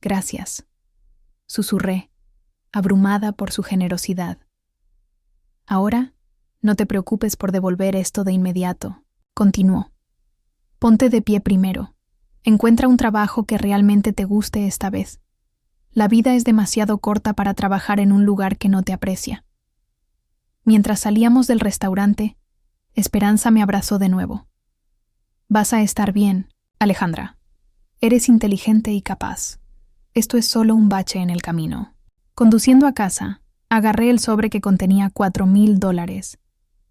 S1: «Gracias», susurré, abrumada por su generosidad. «Ahora, no te preocupes por devolver esto de inmediato», continuó. «Ponte de pie primero. Encuentra un trabajo que realmente te guste esta vez. La vida es demasiado corta para trabajar en un lugar que no te aprecia». Mientras salíamos del restaurante, Esperanza me abrazó de nuevo. «Vas a estar bien, Alejandra. Eres inteligente y capaz. Esto es solo un bache en el camino». Conduciendo a casa, agarré el sobre que contenía $4,000,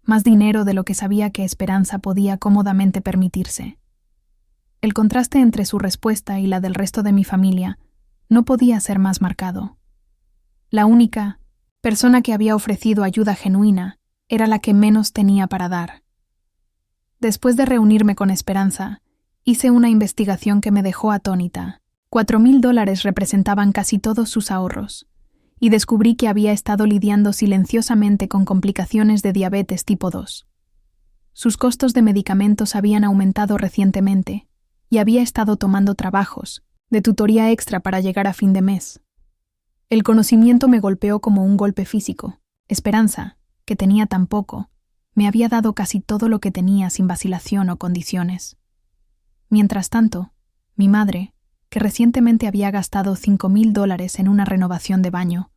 S1: más dinero de lo que sabía que Esperanza podía cómodamente permitirse. El contraste entre su respuesta y la del resto de mi familia no podía ser más marcado. La única persona que había ofrecido ayuda genuina era la que menos tenía para dar. Después de reunirme con Esperanza, hice una investigación que me dejó atónita. $4,000 representaban casi todos sus ahorros, y descubrí que había estado lidiando silenciosamente con complicaciones de diabetes tipo 2. Sus costos de medicamentos habían aumentado recientemente, y había estado tomando trabajos de tutoría extra para llegar a fin de mes. El conocimiento me golpeó como un golpe físico. Esperanza, que tenía tan poco, me había dado casi todo lo que tenía sin vacilación o condiciones. Mientras tanto, mi madre, que recientemente había gastado $5,000 en una renovación de baño,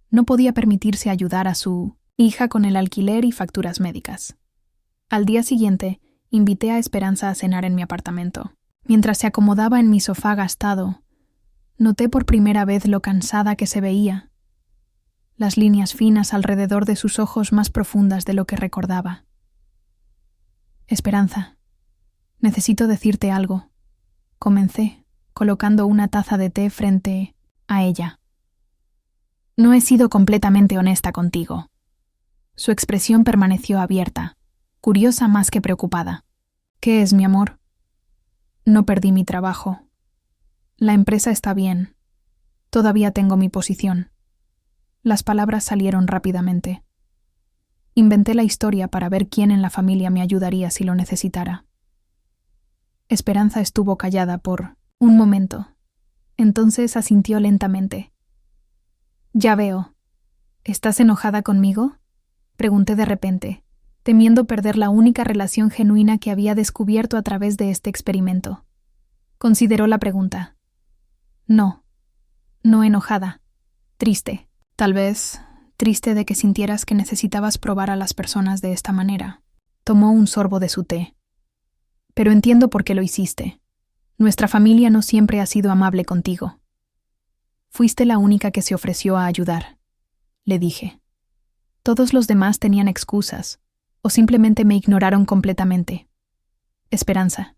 S1: no podía permitirse ayudar a su hija con el alquiler y facturas médicas. Al día siguiente, invité a Esperanza a cenar en mi apartamento. Mientras se acomodaba en mi sofá gastado, noté por primera vez lo cansada que se veía, las líneas finas alrededor de sus ojos más profundas de lo que recordaba. «Esperanza, necesito decirte algo», comencé, colocando una taza de té frente a ella. «No he sido completamente honesta contigo». Su expresión permaneció abierta, curiosa más que preocupada. «¿Qué es, mi amor?» «No perdí mi trabajo. La empresa está bien. Todavía tengo mi posición». Las palabras salieron rápidamente. Inventé la historia para ver quién en la familia me ayudaría si lo necesitara. Esperanza estuvo callada por un momento. Entonces asintió lentamente. «Ya veo. ¿Estás enojada conmigo?», pregunté de repente, temiendo perder la única relación genuina que había descubierto a través de este experimento. Consideró la pregunta. «No. No enojada. Triste. Tal vez triste de que sintieras que necesitabas probar a las personas de esta manera». Tomó un sorbo de su té. «Pero entiendo por qué lo hiciste. Nuestra familia no siempre ha sido amable contigo. Fuiste la única que se ofreció a ayudar», le dije. «Todos los demás tenían excusas, o simplemente me ignoraron completamente». «Esperanza»,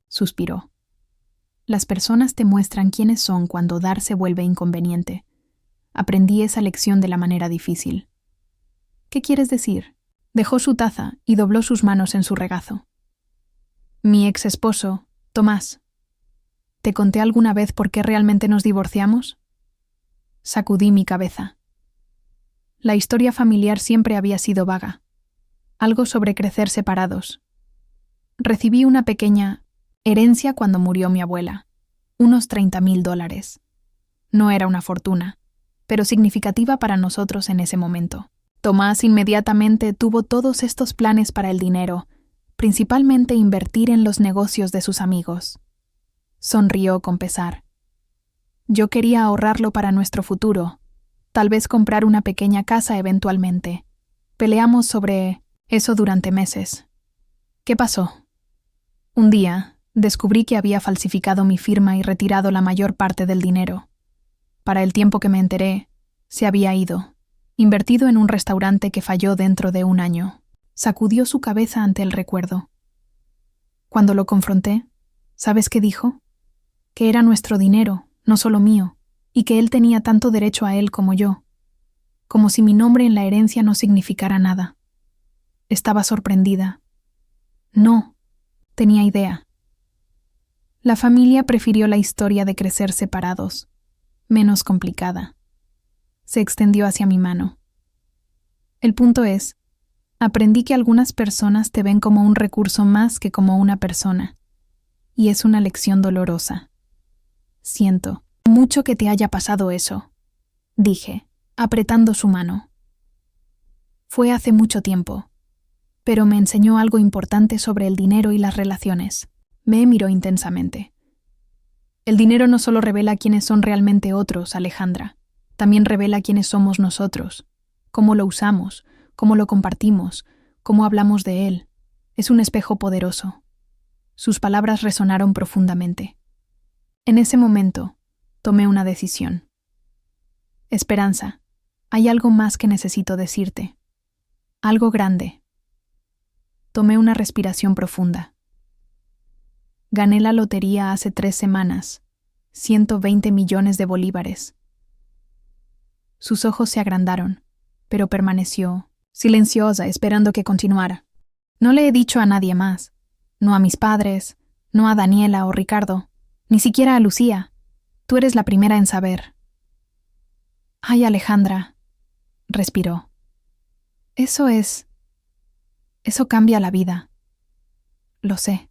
S1: suspiró. «Las personas te muestran quiénes son cuando dar se vuelve inconveniente. Aprendí esa lección de la manera difícil». «¿Qué quieres decir?». Dejó su taza y dobló sus manos en su regazo. «Mi ex esposo, Tomás. ¿Te conté alguna vez por qué realmente nos divorciamos?». Sacudí mi cabeza. La historia familiar siempre había sido vaga. Algo sobre crecer separados. Recibí una pequeña herencia cuando murió mi abuela. Unos $30,000. No era una fortuna, pero significativa para nosotros en ese momento. Tomás inmediatamente tuvo todos estos planes para el dinero, principalmente invertir en los negocios de sus amigos. Sonrió con pesar. Yo quería ahorrarlo para nuestro futuro, tal vez comprar una pequeña casa eventualmente. Peleamos sobre eso durante meses. ¿Qué pasó? Un día, descubrí que había falsificado mi firma y retirado la mayor parte del dinero. Para el tiempo que me enteré, se había ido, invertido en un restaurante que falló dentro de un año. Sacudió su cabeza ante el recuerdo. Cuando lo confronté, ¿sabes qué dijo? Que era nuestro dinero, no solo mío, y que él tenía tanto derecho a él como yo, como si mi nombre en la herencia no significara nada. Estaba sorprendida. No, tenía idea. La familia prefirió la historia de crecer separados, menos complicada. Se extendió hacia mi mano. El punto es, aprendí que algunas personas te ven como un recurso más que como una persona, y es una lección dolorosa. Siento mucho que te haya pasado eso, dije, apretando su mano. Fue hace mucho tiempo, pero me enseñó algo importante sobre el dinero y las relaciones. Me miró intensamente. El dinero no solo revela quiénes son realmente otros, Alejandra, también revela quiénes somos nosotros, cómo lo usamos, cómo lo compartimos, cómo hablamos de él. Es un espejo poderoso. Sus palabras resonaron profundamente. En ese momento, tomé una decisión. Esperanza, hay algo más que necesito decirte. Algo grande. Tomé una respiración profunda. Gané la lotería hace 3 semanas, 120 millones de bolívares. Sus ojos se agrandaron, pero permaneció, silenciosa, esperando que continuara. No le he dicho a nadie más, no a mis padres, no a Daniela o Ricardo, ni siquiera a Lucía. Tú eres la primera en saber. Ay, Alejandra, respiró. Eso cambia la vida. Lo sé.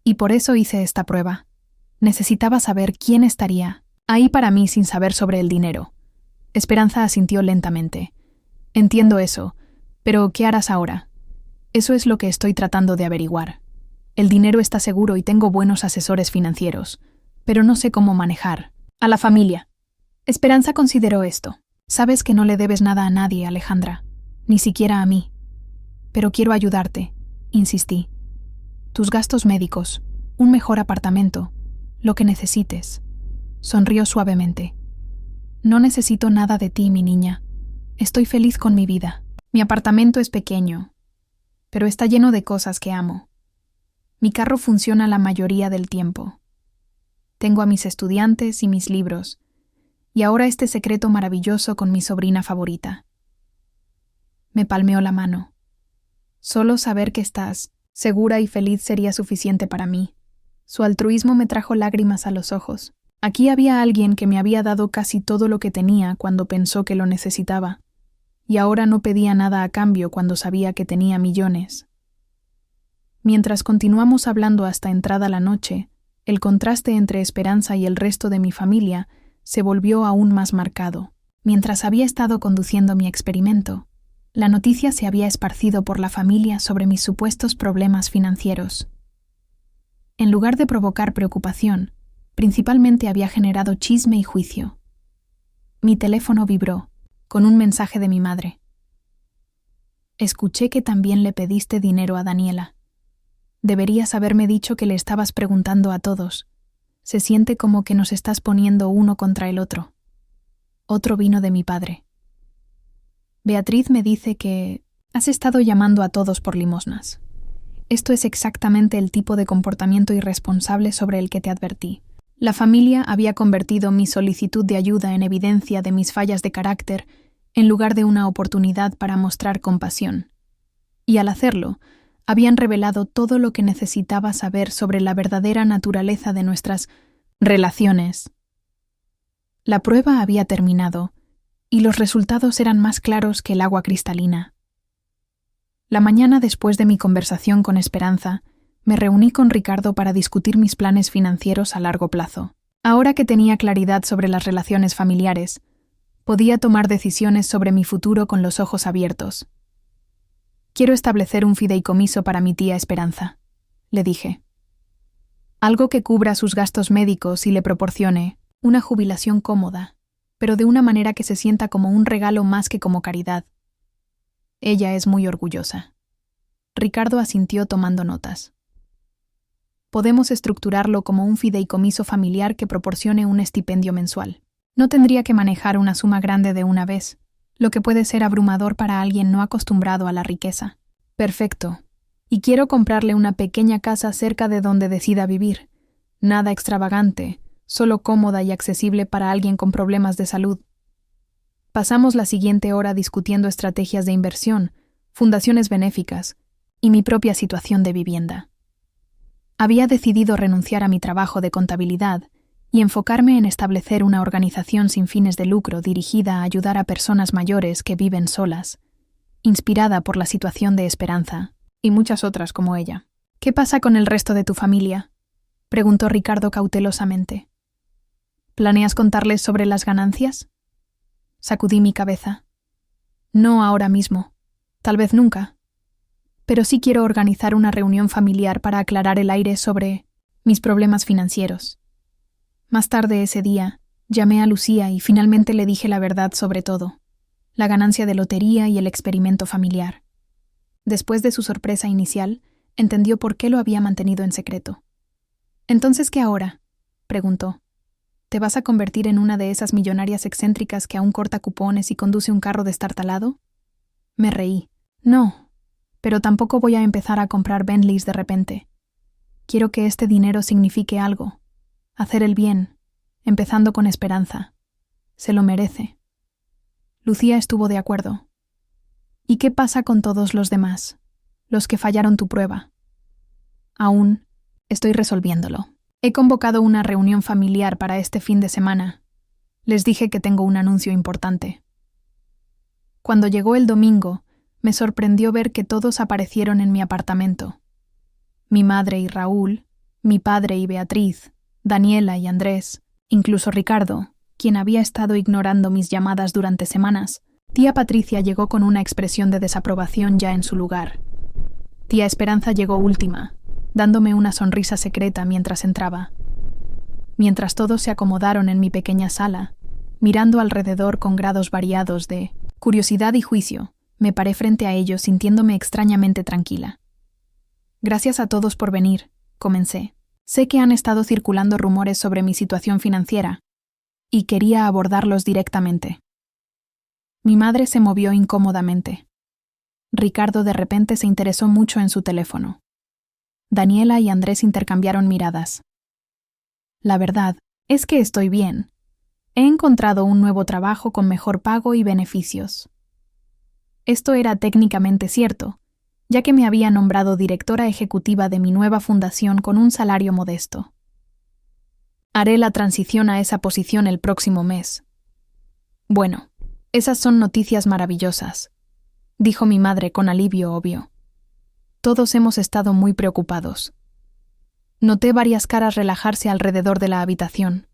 S1: Y por eso hice esta prueba. Necesitaba saber quién estaría ahí para mí sin saber sobre el dinero. Esperanza asintió lentamente. Entiendo eso, pero ¿qué harás ahora? Eso es lo que estoy tratando de averiguar. El dinero está seguro y tengo buenos asesores financieros, pero no sé cómo manejar a la familia. Esperanza consideró esto. Sabes que no le debes nada a nadie, Alejandra, ni siquiera a mí. Pero quiero ayudarte, insistí. Tus gastos médicos, un mejor apartamento, lo que necesites. Sonrió suavemente. No necesito nada de ti, mi niña. Estoy feliz con mi vida. Mi apartamento es pequeño, pero está lleno de cosas que amo. Mi carro funciona la mayoría del tiempo. Tengo a mis estudiantes y mis libros, y ahora este secreto maravilloso con mi sobrina favorita. Me palmeó la mano. Solo saber que estás segura y feliz sería suficiente para mí. Su altruismo me trajo lágrimas a los ojos. Aquí había alguien que me había dado casi todo lo que tenía cuando pensó que lo necesitaba, y ahora no pedía nada a cambio cuando sabía que tenía millones. Mientras continuamos hablando hasta entrada la noche, el contraste entre Esperanza y el resto de mi familia se volvió aún más marcado. Mientras había estado conduciendo mi experimento, la noticia se había esparcido por la familia sobre mis supuestos problemas financieros. En lugar de provocar preocupación, principalmente había generado chisme y juicio. Mi teléfono vibró, con un mensaje de mi madre. Escuché que también le pediste dinero a Daniela. Deberías haberme dicho que le estabas preguntando a todos. Se siente como que nos estás poniendo uno contra el otro. Otro vino de mi padre. Beatriz me dice que has estado llamando a todos por limosnas. Esto es exactamente el tipo de comportamiento irresponsable sobre el que te advertí. La familia había convertido mi solicitud de ayuda en evidencia de mis fallas de carácter en lugar de una oportunidad para mostrar compasión. Y al hacerlo, habían revelado todo lo que necesitaba saber sobre la verdadera naturaleza de nuestras relaciones. La prueba había terminado, y los resultados eran más claros que el agua cristalina. La mañana después de mi conversación con Esperanza, me reuní con Ricardo para discutir mis planes financieros a largo plazo. Ahora que tenía claridad sobre las relaciones familiares, podía tomar decisiones sobre mi futuro con los ojos abiertos. Quiero establecer un fideicomiso para mi tía Esperanza, le dije. Algo que cubra sus gastos médicos y le proporcione una jubilación cómoda, pero de una manera que se sienta como un regalo más que como caridad. Ella es muy orgullosa. Ricardo asintió tomando notas. Podemos estructurarlo como un fideicomiso familiar que proporcione un estipendio mensual. No tendría que manejar una suma grande de una vez, lo que puede ser abrumador para alguien no acostumbrado a la riqueza. Perfecto. Y quiero comprarle una pequeña casa cerca de donde decida vivir. Nada extravagante, solo cómoda y accesible para alguien con problemas de salud. Pasamos la siguiente hora discutiendo estrategias de inversión, fundaciones benéficas y mi propia situación de vivienda. Había decidido renunciar a mi trabajo de contabilidad y enfocarme en establecer una organización sin fines de lucro dirigida a ayudar a personas mayores que viven solas, inspirada por la situación de Esperanza y muchas otras como ella. ¿Qué pasa con el resto de tu familia?, preguntó Ricardo cautelosamente. ¿Planeas contarles sobre las ganancias? Sacudí mi cabeza. No ahora mismo, tal vez nunca. Pero sí quiero organizar una reunión familiar para aclarar el aire sobre mis problemas financieros. Más tarde ese día, llamé a Lucía y finalmente le dije la verdad sobre todo, la ganancia de lotería y el experimento familiar. Después de su sorpresa inicial, entendió por qué lo había mantenido en secreto. «¿Entonces qué ahora?», preguntó. «¿Te vas a convertir en una de esas millonarias excéntricas que aún corta cupones y conduce un carro destartalado?» Me reí. «No, pero tampoco voy a empezar a comprar Bentleys de repente. Quiero que este dinero signifique algo. Hacer el bien, empezando con Esperanza. Se lo merece». Lucía estuvo de acuerdo. «¿Y qué pasa con todos los demás? Los que fallaron tu prueba?» «Aún estoy resolviéndolo. He convocado una reunión familiar para este fin de semana. Les dije que tengo un anuncio importante». Cuando llegó el domingo, me sorprendió ver que todos aparecieron en mi apartamento. Mi madre y Raúl, mi padre y Beatriz, Daniela y Andrés, incluso Ricardo, quien había estado ignorando mis llamadas durante semanas. Tía Patricia llegó con una expresión de desaprobación ya en su lugar. Tía Esperanza llegó última, dándome una sonrisa secreta mientras entraba. Mientras todos se acomodaron en mi pequeña sala, mirando alrededor con grados variados de curiosidad y juicio, me paré frente a ellos sintiéndome extrañamente tranquila. «Gracias a todos por venir», comencé. «Sé que han estado circulando rumores sobre mi situación financiera, y quería abordarlos directamente». Mi madre se movió incómodamente. Ricardo de repente se interesó mucho en su teléfono. Daniela y Andrés intercambiaron miradas. «La verdad es que estoy bien. He encontrado un nuevo trabajo con mejor pago y beneficios». Esto era técnicamente cierto, ya que me había nombrado directora ejecutiva de mi nueva fundación con un salario modesto. Haré la transición a esa posición el próximo mes. «Bueno, esas son noticias maravillosas», dijo mi madre con alivio obvio. Todos hemos estado muy preocupados. Noté varias caras relajarse alrededor de la habitación.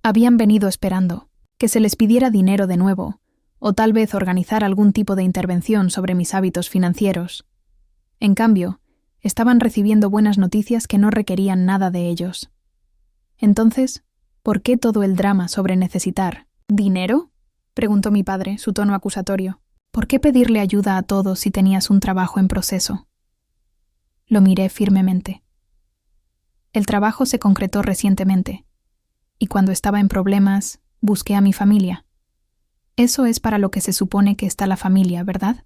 S1: Habían venido esperando que se les pidiera dinero de nuevo, o tal vez organizar algún tipo de intervención sobre mis hábitos financieros. En cambio, estaban recibiendo buenas noticias que no requerían nada de ellos. Entonces, ¿por qué todo el drama sobre necesitar dinero?, preguntó mi padre, su tono acusatorio. ¿Por qué pedirle ayuda a todos si tenías un trabajo en proceso? Lo miré firmemente. El trabajo se concretó recientemente, y cuando estaba en problemas, busqué a mi familia. Eso es para lo que se supone que está la familia, ¿verdad?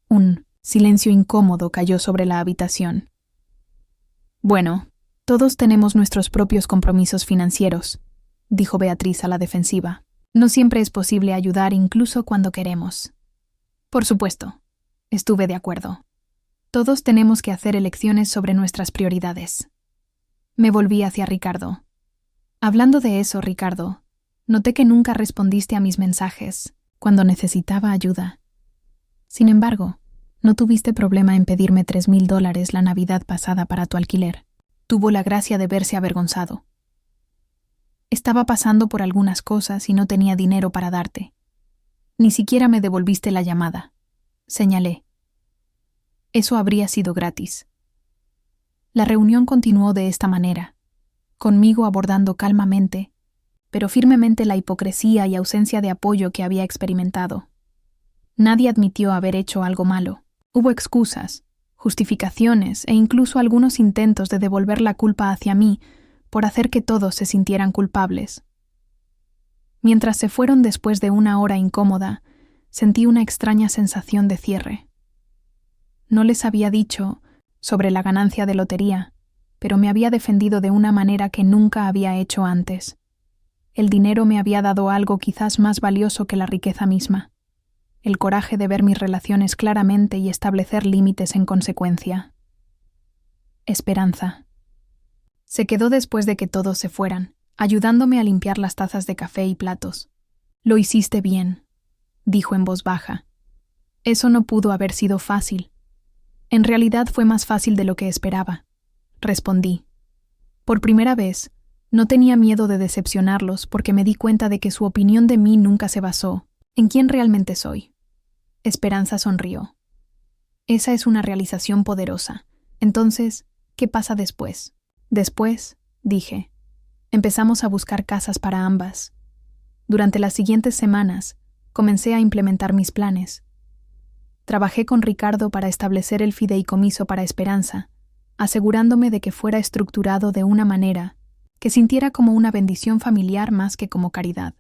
S1: Un silencio incómodo cayó sobre la habitación. Bueno, todos tenemos nuestros propios compromisos financieros, dijo Beatriz a la defensiva. No siempre es posible ayudar incluso cuando queremos. Por supuesto, estuve de acuerdo. Todos tenemos que hacer elecciones sobre nuestras prioridades. Me volví hacia Ricardo. Hablando de eso, Ricardo, Noté que nunca respondiste a mis mensajes cuando necesitaba ayuda. Sin embargo, no tuviste problema en pedirme $3,000 la Navidad pasada para tu alquiler. Tuvo la gracia de verse avergonzado. Estaba pasando por algunas cosas y no tenía dinero para darte. Ni siquiera me devolviste la llamada. Señalé. Eso habría sido gratis. La reunión continuó de esta manera, conmigo abordando calmamente, pero firmemente la hipocresía y ausencia de apoyo que había experimentado. Nadie admitió haber hecho algo malo. Hubo excusas, justificaciones e incluso algunos intentos de devolver la culpa hacia mí por hacer que todos se sintieran culpables. Mientras se fueron después de una hora incómoda, sentí una extraña sensación de cierre. No les había dicho sobre la ganancia de lotería, pero me había defendido de una manera que nunca había hecho antes. El dinero me había dado algo quizás más valioso que la riqueza misma: el coraje de ver mis relaciones claramente y establecer límites en consecuencia. Esperanza. Se quedó después de que todos se fueran, ayudándome a limpiar las tazas de café y platos. Lo hiciste bien, dijo en voz baja. Eso no pudo haber sido fácil. En realidad fue más fácil de lo que esperaba, respondí. Por primera vez, no tenía miedo de decepcionarlos porque me di cuenta de que su opinión de mí nunca se basó en quién realmente soy. Esperanza sonrió. Esa es una realización poderosa. Entonces, ¿qué pasa después? Después, dije, empezamos a buscar casas para ambas. Durante las siguientes semanas, comencé a implementar mis planes. Trabajé con Ricardo para establecer el fideicomiso para Esperanza, asegurándome de que fuera estructurado de una manera que sintiera como una bendición familiar más que como caridad.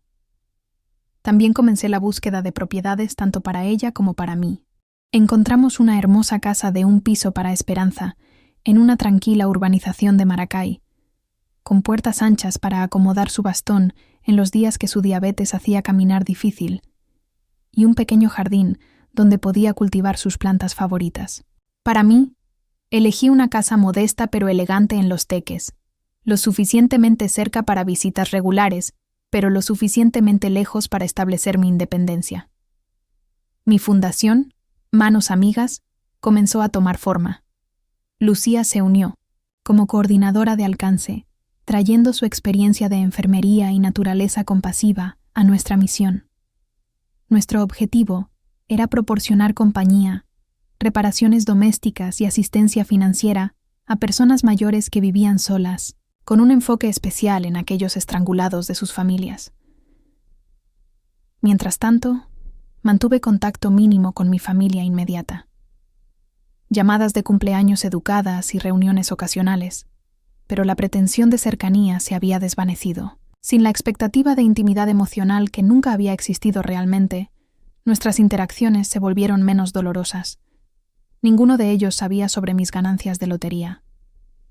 S1: También comencé la búsqueda de propiedades tanto para ella como para mí. Encontramos una hermosa casa de un piso para Esperanza, en una tranquila urbanización de Maracay, con puertas anchas para acomodar su bastón en los días que su diabetes hacía caminar difícil, y un pequeño jardín donde podía cultivar sus plantas favoritas. Para mí, elegí una casa modesta pero elegante en Los Teques, lo suficientemente cerca para visitas regulares, pero lo suficientemente lejos para establecer mi independencia. Mi fundación, Manos Amigas, comenzó a tomar forma. Lucía se unió, como coordinadora de alcance, trayendo su experiencia de enfermería y naturaleza compasiva a nuestra misión. Nuestro objetivo era proporcionar compañía, reparaciones domésticas y asistencia financiera a personas mayores que vivían solas, con un enfoque especial en aquellos estrangulados de sus familias. Mientras tanto, mantuve contacto mínimo con mi familia inmediata. Llamadas de cumpleaños educadas y reuniones ocasionales, pero la pretensión de cercanía se había desvanecido. Sin la expectativa de intimidad emocional que nunca había existido realmente, nuestras interacciones se volvieron menos dolorosas. Ninguno de ellos sabía sobre mis ganancias de lotería.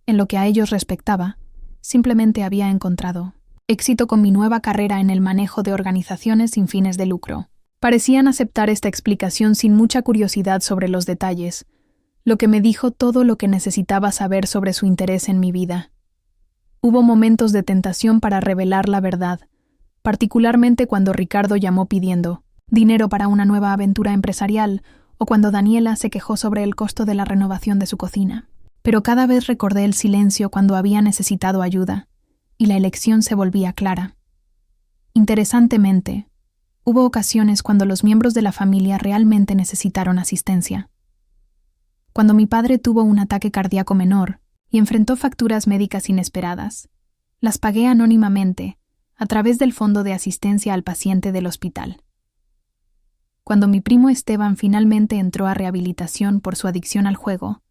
S1: En lo que a ellos respectaba, simplemente había encontrado éxito con mi nueva carrera en el manejo de organizaciones sin fines de lucro. Parecían aceptar esta explicación sin mucha curiosidad sobre los detalles, lo que me dijo todo lo que necesitaba saber sobre su interés en mi vida. Hubo momentos de tentación para revelar la verdad, particularmente cuando Ricardo llamó pidiendo dinero para una nueva aventura empresarial o cuando Daniela se quejó sobre el costo de la renovación de su cocina. Pero cada vez recordé el silencio cuando había necesitado ayuda, y la elección se volvía clara. Interesantemente, hubo ocasiones cuando los miembros de la familia realmente necesitaron asistencia. Cuando mi padre tuvo un ataque cardíaco menor y enfrentó facturas médicas inesperadas, las pagué anónimamente a través del Fondo de Asistencia al Paciente del hospital. Cuando mi primo Esteban finalmente entró a rehabilitación por su adicción al juego,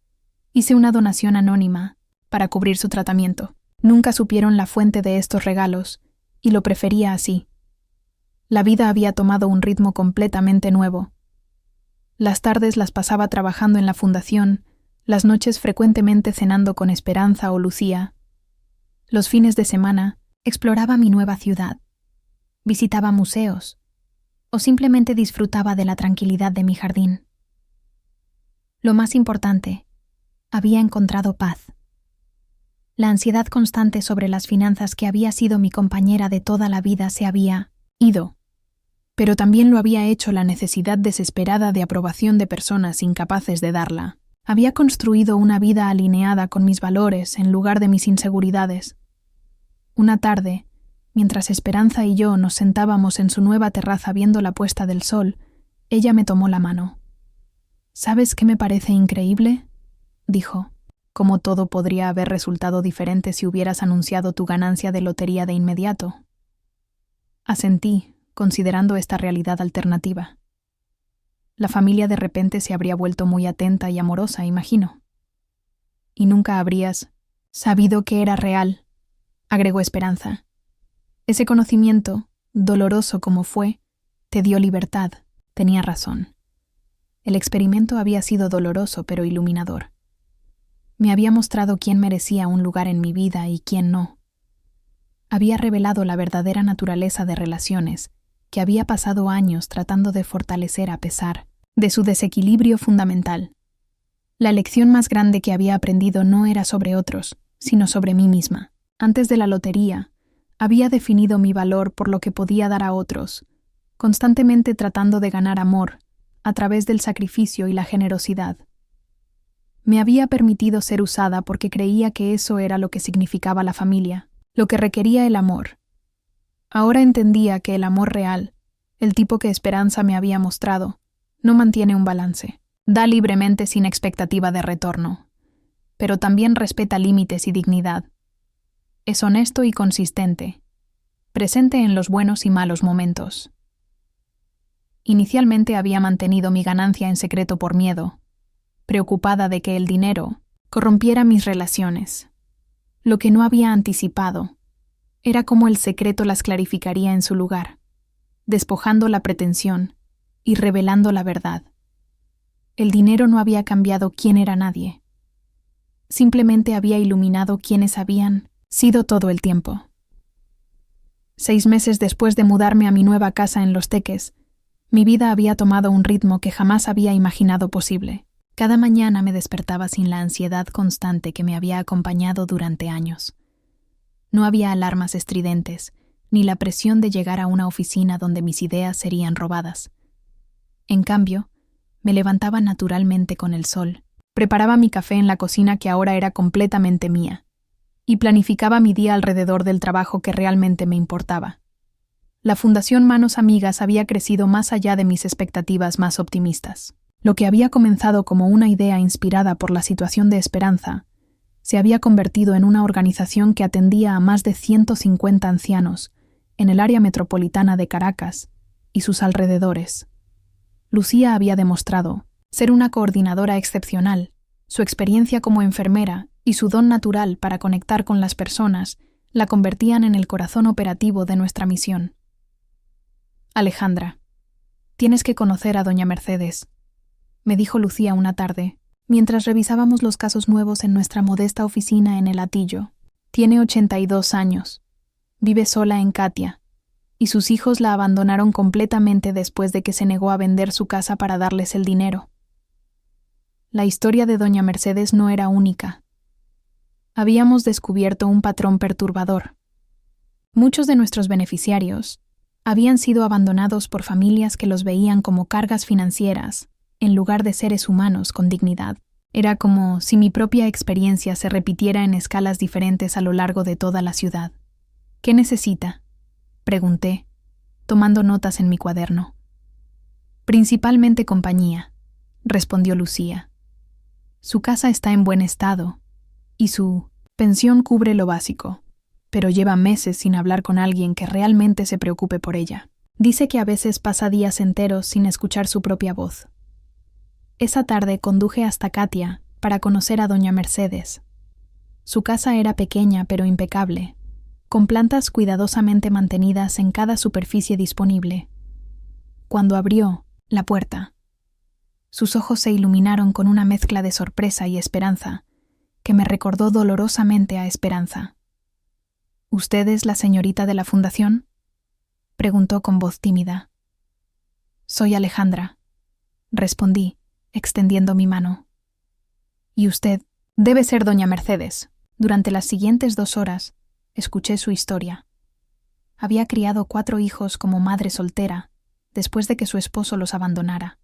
S1: hice una donación anónima para cubrir su tratamiento. Nunca supieron la fuente de estos regalos, y lo prefería así. La vida había tomado un ritmo completamente nuevo. Las tardes las pasaba trabajando en la fundación, las noches frecuentemente cenando con Esperanza o Lucía. Los fines de semana exploraba mi nueva ciudad, visitaba museos, o simplemente disfrutaba de la tranquilidad de mi jardín. Lo más importante, había encontrado paz. La ansiedad constante sobre las finanzas que había sido mi compañera de toda la vida se había ido, pero también lo había hecho la necesidad desesperada de aprobación de personas incapaces de darla. Había construido una vida alineada con mis valores en lugar de mis inseguridades. Una tarde, mientras Esperanza y yo nos sentábamos en su nueva terraza viendo la puesta del sol, ella me tomó la mano. «¿Sabes qué me parece increíble?», dijo. «Cómo todo podría haber resultado diferente si hubieras anunciado tu ganancia de lotería de inmediato». Asentí, considerando esta realidad alternativa. La familia de repente se habría vuelto muy atenta y amorosa, imagino. «Y nunca habrías sabido que era real», agregó Esperanza. «Ese conocimiento, doloroso como fue, te dio libertad». Tenía razón. El experimento había sido doloroso pero iluminador. Me había mostrado quién merecía un lugar en mi vida y quién no. Había revelado la verdadera naturaleza de relaciones que había pasado años tratando de fortalecer a pesar de su desequilibrio fundamental. La lección más grande que había aprendido no era sobre otros, sino sobre mí misma. Antes de la lotería, había definido mi valor por lo que podía dar a otros, constantemente tratando de ganar amor a través del sacrificio y la generosidad. Me había permitido ser usada porque creía que eso era lo que significaba la familia, lo que requería el amor. Ahora entendía que el amor real, el tipo que Esperanza me había mostrado, no mantiene un balance. Da libremente sin expectativa de retorno, pero también respeta límites y dignidad. Es honesto y consistente, presente en los buenos y malos momentos. Inicialmente había mantenido mi ganancia en secreto por miedo, preocupada de que el dinero corrompiera mis relaciones. Lo que no había anticipado era cómo el secreto las clarificaría en su lugar, despojando la pretensión y revelando la verdad. El dinero no había cambiado quién era nadie. Simplemente había iluminado quiénes habían sido todo el tiempo. 6 meses después de mudarme a mi nueva casa en Los Teques, mi vida había tomado un ritmo que jamás había imaginado posible. Cada mañana me despertaba sin la ansiedad constante que me había acompañado durante años. No había alarmas estridentes, ni la presión de llegar a una oficina donde mis ideas serían robadas. En cambio, me levantaba naturalmente con el sol, preparaba mi café en la cocina que ahora era completamente mía, y planificaba mi día alrededor del trabajo que realmente me importaba. La Fundación Manos Amigas había crecido más allá de mis expectativas más optimistas. Lo que había comenzado como una idea inspirada por la situación de Esperanza, se había convertido en una organización que atendía a más de 150 ancianos en el área metropolitana de Caracas y sus alrededores. Lucía había demostrado ser una coordinadora excepcional. Su experiencia como enfermera y su don natural para conectar con las personas la convertían en el corazón operativo de nuestra misión. «Alejandra, tienes que conocer a doña Mercedes», me dijo Lucía una tarde, mientras revisábamos los casos nuevos en nuestra modesta oficina en El Hatillo. Tiene 82 años, vive sola en Catia, y sus hijos la abandonaron completamente después de que se negó a vender su casa para darles el dinero. La historia de doña Mercedes no era única. Habíamos descubierto un patrón perturbador. Muchos de nuestros beneficiarios habían sido abandonados por familias que los veían como cargas financieras, en lugar de seres humanos con dignidad. Era como si mi propia experiencia se repitiera en escalas diferentes a lo largo de toda la ciudad. «¿Qué necesita?», pregunté, tomando notas en mi cuaderno. «Principalmente compañía», respondió Lucía. «Su casa está en buen estado, y su pensión cubre lo básico, pero lleva meses sin hablar con alguien que realmente se preocupe por ella. Dice que a veces pasa días enteros sin escuchar su propia voz». Esa tarde conduje hasta Catia para conocer a doña Mercedes. Su casa era pequeña pero impecable, con plantas cuidadosamente mantenidas en cada superficie disponible. Cuando abrió la puerta, sus ojos se iluminaron con una mezcla de sorpresa y esperanza que me recordó dolorosamente a Esperanza. «¿Usted es la señorita de la fundación?», preguntó con voz tímida. «Soy Alejandra», respondí, extendiendo mi mano. «Y usted debe ser doña Mercedes», Durante las siguientes 2 horas, escuché su historia. Había criado 4 hijos como madre soltera, después de que su esposo los abandonara.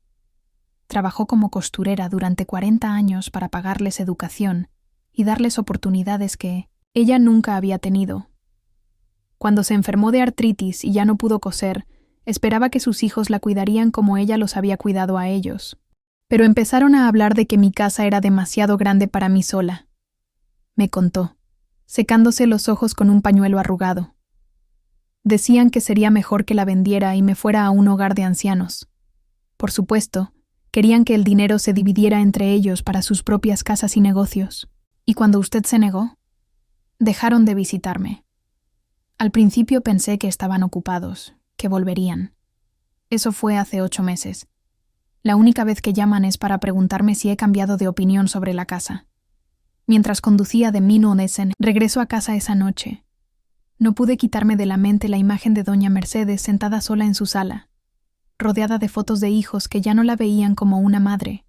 S1: Trabajó como costurera durante 40 años para pagarles educación y darles oportunidades que ella nunca había tenido. Cuando se enfermó de artritis y ya no pudo coser, esperaba que sus hijos la cuidarían como ella los había cuidado a ellos. Pero empezaron a hablar de que mi casa era demasiado grande para mí sola. Me contó, secándose los ojos con un pañuelo arrugado. Decían que sería mejor que la vendiera y me fuera a un hogar de ancianos. Por supuesto, querían que el dinero se dividiera entre ellos para sus propias casas y negocios. ¿Y cuando usted se negó? Dejaron de visitarme. Al principio pensé que estaban ocupados, que volverían. Eso fue hace 8 meses. La única vez que llaman es para preguntarme si he cambiado de opinión sobre la casa. Mientras conducía de Minnesässen, regreso a casa esa noche. No pude quitarme de la mente la imagen de doña Mercedes sentada sola en su sala, rodeada de fotos de hijos que ya no la veían como una madre,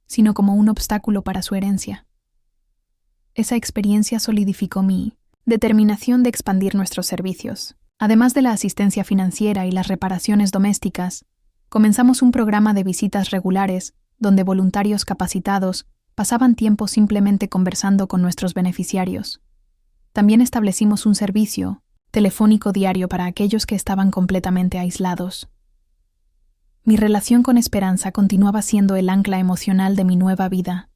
S1: sino como un obstáculo para su herencia. Esa experiencia solidificó mi determinación de expandir nuestros servicios. Además de la asistencia financiera y las reparaciones domésticas, comenzamos un programa de visitas regulares donde voluntarios capacitados pasaban tiempo simplemente conversando con nuestros beneficiarios. También establecimos un servicio telefónico diario para aquellos que estaban completamente aislados. Mi relación con Esperanza continuaba siendo el ancla emocional de mi nueva vida.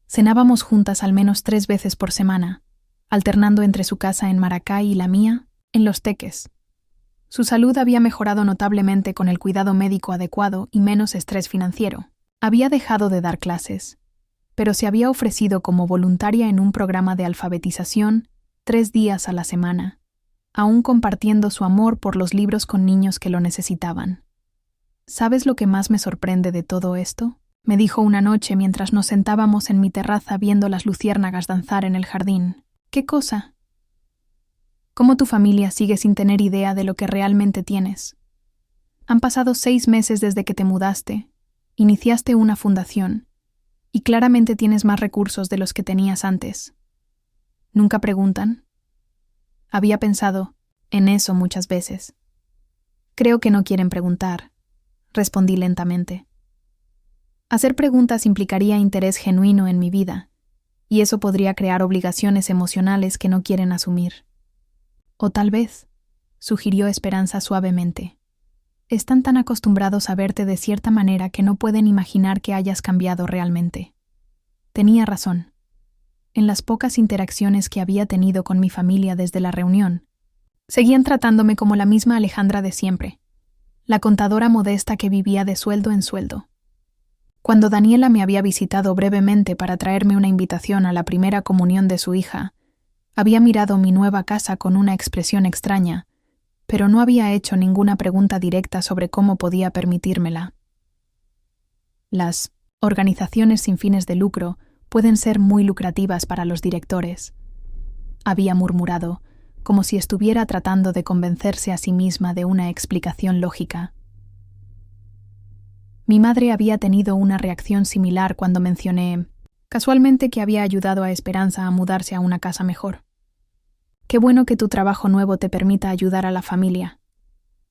S1: Cenábamos juntas al menos 3 veces por semana, alternando entre su casa en Maracay y la mía en Los Teques. Su salud había mejorado notablemente con el cuidado médico adecuado y menos estrés financiero. Había dejado de dar clases, pero se había ofrecido como voluntaria en un programa de alfabetización 3 días a la semana, aún compartiendo su amor por los libros con niños que lo necesitaban. ¿Sabes lo que más me sorprende de todo esto?, me dijo una noche mientras nos sentábamos en mi terraza viendo las luciérnagas danzar en el jardín. ¿Qué cosa? ¿Cómo tu familia sigue sin tener idea de lo que realmente tienes? Han pasado 6 meses desde que te mudaste, iniciaste una fundación, y claramente tienes más recursos de los que tenías antes. ¿Nunca preguntan? Había pensado en eso muchas veces. Creo que no quieren preguntar, respondí lentamente. Hacer preguntas implicaría interés genuino en mi vida, y eso podría crear obligaciones emocionales que no quieren asumir. O tal vez, sugirió Esperanza suavemente, están tan acostumbrados a verte de cierta manera que no pueden imaginar que hayas cambiado realmente. Tenía razón. En las pocas interacciones que había tenido con mi familia desde la reunión, seguían tratándome como la misma Alejandra de siempre, la contadora modesta que vivía de sueldo en sueldo. Cuando Daniela me había visitado brevemente para traerme una invitación a la primera comunión de su hija, había mirado mi nueva casa con una expresión extraña, pero no había hecho ninguna pregunta directa sobre cómo podía permitírmela. Las organizaciones sin fines de lucro pueden ser muy lucrativas para los directores, había murmurado, como si estuviera tratando de convencerse a sí misma de una explicación lógica. Mi madre había tenido una reacción similar cuando mencioné, casualmente, que había ayudado a Esperanza a mudarse a una casa mejor. Qué bueno que tu trabajo nuevo te permita ayudar a la familia,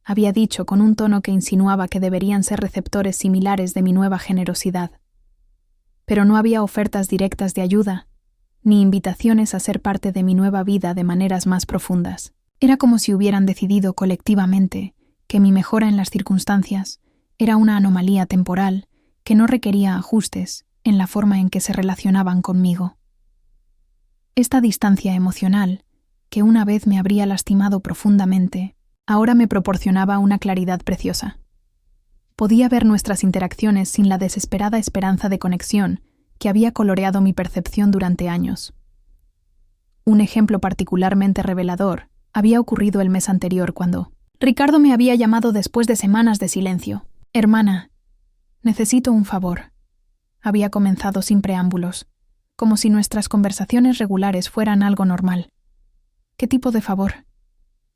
S1: había dicho con un tono que insinuaba que deberían ser receptores similares de mi nueva generosidad. Pero no había ofertas directas de ayuda, ni invitaciones a ser parte de mi nueva vida de maneras más profundas. Era como si hubieran decidido colectivamente que mi mejora en las circunstancias era una anomalía temporal que no requería ajustes en la forma en que se relacionaban conmigo. Esta distancia emocional, que una vez me habría lastimado profundamente, ahora me proporcionaba una claridad preciosa. Podía ver nuestras interacciones sin la desesperada esperanza de conexión que había coloreado mi percepción durante años. Un ejemplo particularmente revelador había ocurrido el mes anterior cuando Ricardo me había llamado después de semanas de silencio. «Hermana, necesito un favor», había comenzado sin preámbulos, como si nuestras conversaciones regulares fueran algo normal. «¿Qué tipo de favor?»,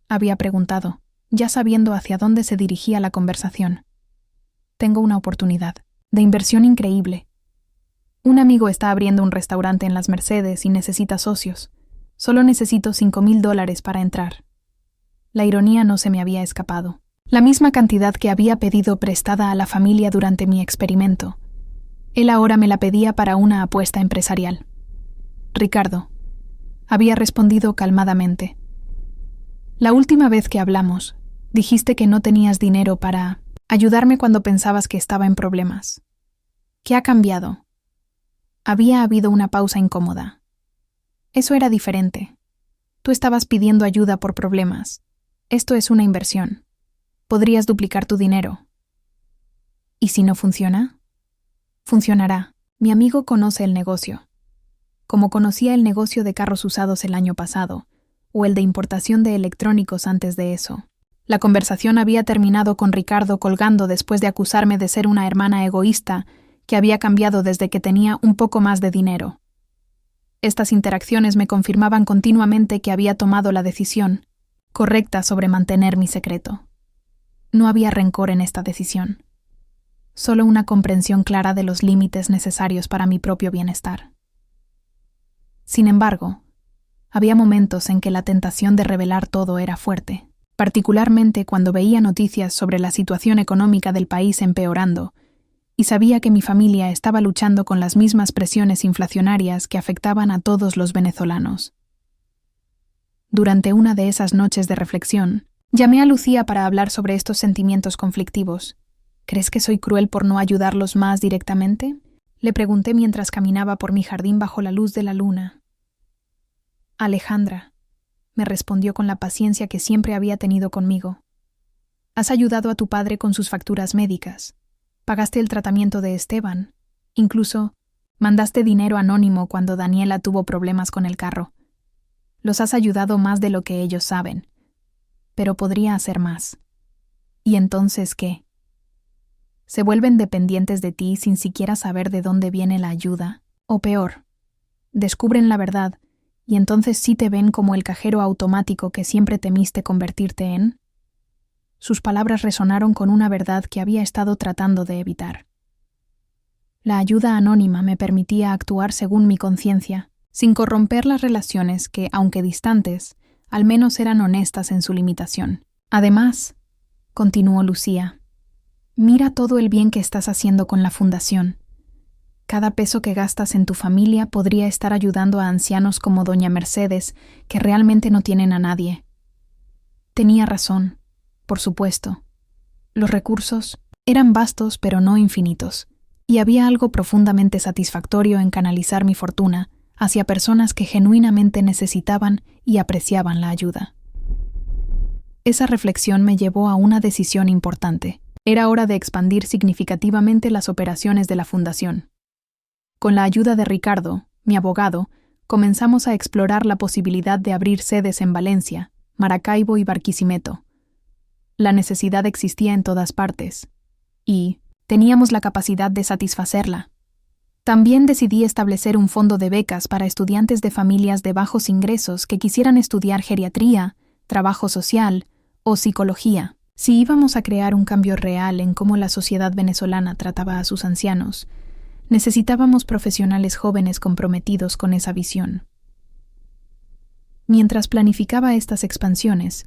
S1: había preguntado, ya sabiendo hacia dónde se dirigía la conversación. «Tengo una oportunidad de inversión increíble. Un amigo está abriendo un restaurante en las Mercedes y necesita socios. Solo necesito $5,000 para entrar. La ironía no se me había escapado. La misma cantidad que había pedido prestada a la familia durante mi experimento. Él ahora me la pedía para una apuesta empresarial. Ricardo, había respondido calmadamente. La última vez que hablamos, dijiste que no tenías dinero para ayudarme cuando pensabas que estaba en problemas. ¿Qué ha cambiado? Había habido una pausa incómoda. Eso era diferente. Tú estabas pidiendo ayuda por problemas. Esto es una inversión. Podrías duplicar tu dinero. ¿Y si no funciona? Funcionará. Mi amigo conoce el negocio. Como conocía el negocio de carros usados el año pasado, o el de importación de electrónicos antes de eso. La conversación había terminado con Ricardo colgando después de acusarme de ser una hermana egoísta que había cambiado desde que tenía un poco más de dinero. Estas interacciones me confirmaban continuamente que había tomado la decisión correcta sobre mantener mi secreto. No había rencor en esta decisión, solo una comprensión clara de los límites necesarios para mi propio bienestar. Sin embargo, había momentos en que la tentación de revelar todo era fuerte, particularmente cuando veía noticias sobre la situación económica del país empeorando, y sabía que mi familia estaba luchando con las mismas presiones inflacionarias que afectaban a todos los venezolanos. Durante una de esas noches de reflexión, llamé a Lucía para hablar sobre estos sentimientos conflictivos. ¿Crees que soy cruel por no ayudarlos más directamente? Le pregunté mientras caminaba por mi jardín bajo la luz de la luna. Alejandra, me respondió con la paciencia que siempre había tenido conmigo. Has ayudado a tu padre con sus facturas médicas. Pagaste el tratamiento de Esteban. Incluso mandaste dinero anónimo cuando Daniela tuvo problemas con el carro. Los has ayudado más de lo que ellos saben. Pero podría hacer más. ¿Y entonces qué? ¿Se vuelven dependientes de ti sin siquiera saber de dónde viene la ayuda? O peor, descubren la verdad y entonces sí te ven como el cajero automático que siempre temiste convertirte en. Sus palabras resonaron con una verdad que había estado tratando de evitar. La ayuda anónima me permitía actuar según mi conciencia, sin corromper las relaciones que, aunque distantes, al menos eran honestas en su limitación. Además, continuó Lucía, mira todo el bien que estás haciendo con la fundación. Cada peso que gastas en tu familia podría estar ayudando a ancianos como doña Mercedes, que realmente no tienen a nadie. Tenía razón, por supuesto. Los recursos eran vastos pero no infinitos, y había algo profundamente satisfactorio en canalizar mi fortuna hacia personas que genuinamente necesitaban y apreciaban la ayuda. Esa reflexión me llevó a una decisión importante. Era hora de expandir significativamente las operaciones de la fundación. Con la ayuda de Ricardo, mi abogado, comenzamos a explorar la posibilidad de abrir sedes en Valencia, Maracaibo y Barquisimeto. La necesidad existía en todas partes, y teníamos la capacidad de satisfacerla. También decidí establecer un fondo de becas para estudiantes de familias de bajos ingresos que quisieran estudiar geriatría, trabajo social o psicología. Si íbamos a crear un cambio real en cómo la sociedad venezolana trataba a sus ancianos, necesitábamos profesionales jóvenes comprometidos con esa visión. Mientras planificaba estas expansiones,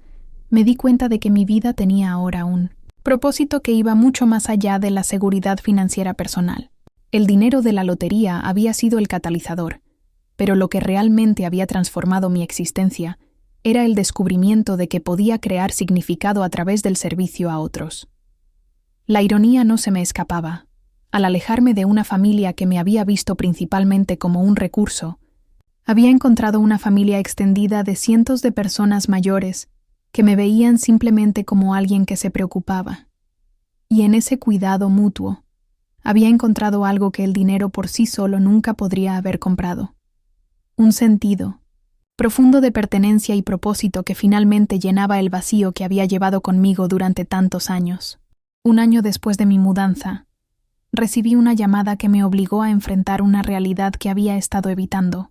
S1: me di cuenta de que mi vida tenía ahora un propósito que iba mucho más allá de la seguridad financiera personal. El dinero de la lotería había sido el catalizador, pero lo que realmente había transformado mi existencia era el descubrimiento de que podía crear significado a través del servicio a otros. La ironía no se me escapaba. Al alejarme de una familia que me había visto principalmente como un recurso, había encontrado una familia extendida de cientos de personas mayores que me veían simplemente como alguien que se preocupaba. Y en ese cuidado mutuo, había encontrado algo que el dinero por sí solo nunca podría haber comprado. Un sentido profundo de pertenencia y propósito que finalmente llenaba el vacío que había llevado conmigo durante tantos años. Un año después de mi mudanza, recibí una llamada que me obligó a enfrentar una realidad que había estado evitando.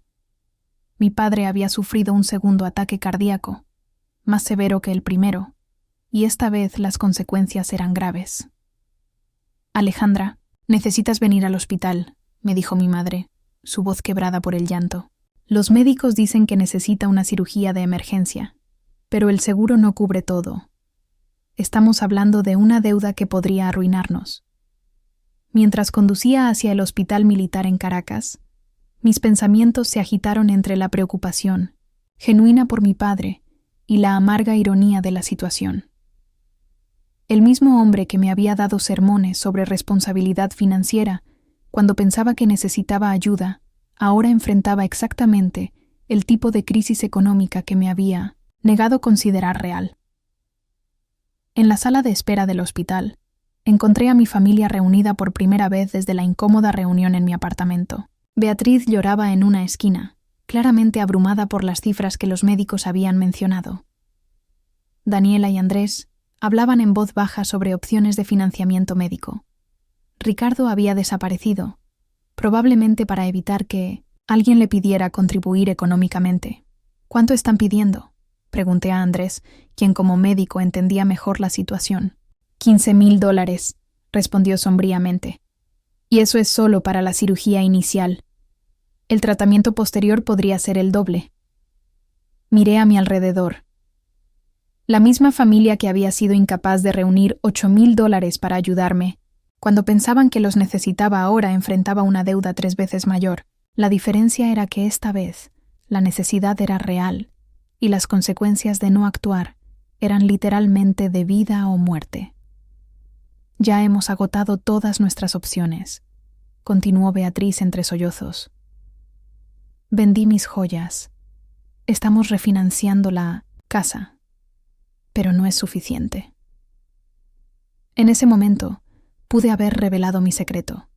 S1: Mi padre había sufrido un segundo ataque cardíaco, más severo que el primero, y esta vez las consecuencias eran graves. Alejandra, necesitas venir al hospital, me dijo mi madre, su voz quebrada por el llanto. Los médicos dicen que necesita una cirugía de emergencia, pero el seguro no cubre todo. Estamos hablando de una deuda que podría arruinarnos. Mientras conducía hacia el hospital militar en Caracas, mis pensamientos se agitaron entre la preocupación, genuina por mi padre, y la amarga ironía de la situación. El mismo hombre que me había dado sermones sobre responsabilidad financiera cuando pensaba que necesitaba ayuda, ahora enfrentaba exactamente el tipo de crisis económica que me había negado considerar real. En la sala de espera del hospital, encontré a mi familia reunida por primera vez desde la incómoda reunión en mi apartamento. Beatriz lloraba en una esquina, claramente abrumada por las cifras que los médicos habían mencionado. Daniela y Andrés hablaban en voz baja sobre opciones de financiamiento médico. Ricardo había desaparecido, probablemente para evitar que alguien le pidiera contribuir económicamente. ¿Cuánto están pidiendo?, pregunté a Andrés, quien como médico entendía mejor la situación. $15,000, respondió sombríamente. Y eso es solo para la cirugía inicial. El tratamiento posterior podría ser el doble. Miré a mi alrededor. La misma familia que había sido incapaz de reunir $8,000 para ayudarme, cuando pensaban que los necesitaba ahora enfrentaba una deuda 3 veces mayor. La diferencia era que esta vez la necesidad era real y las consecuencias de no actuar eran literalmente de vida o muerte. Ya hemos agotado todas nuestras opciones, continuó Beatriz entre sollozos. Vendí mis joyas. Estamos refinanciando la casa, pero no es suficiente. En ese momento, pude haber revelado mi secreto.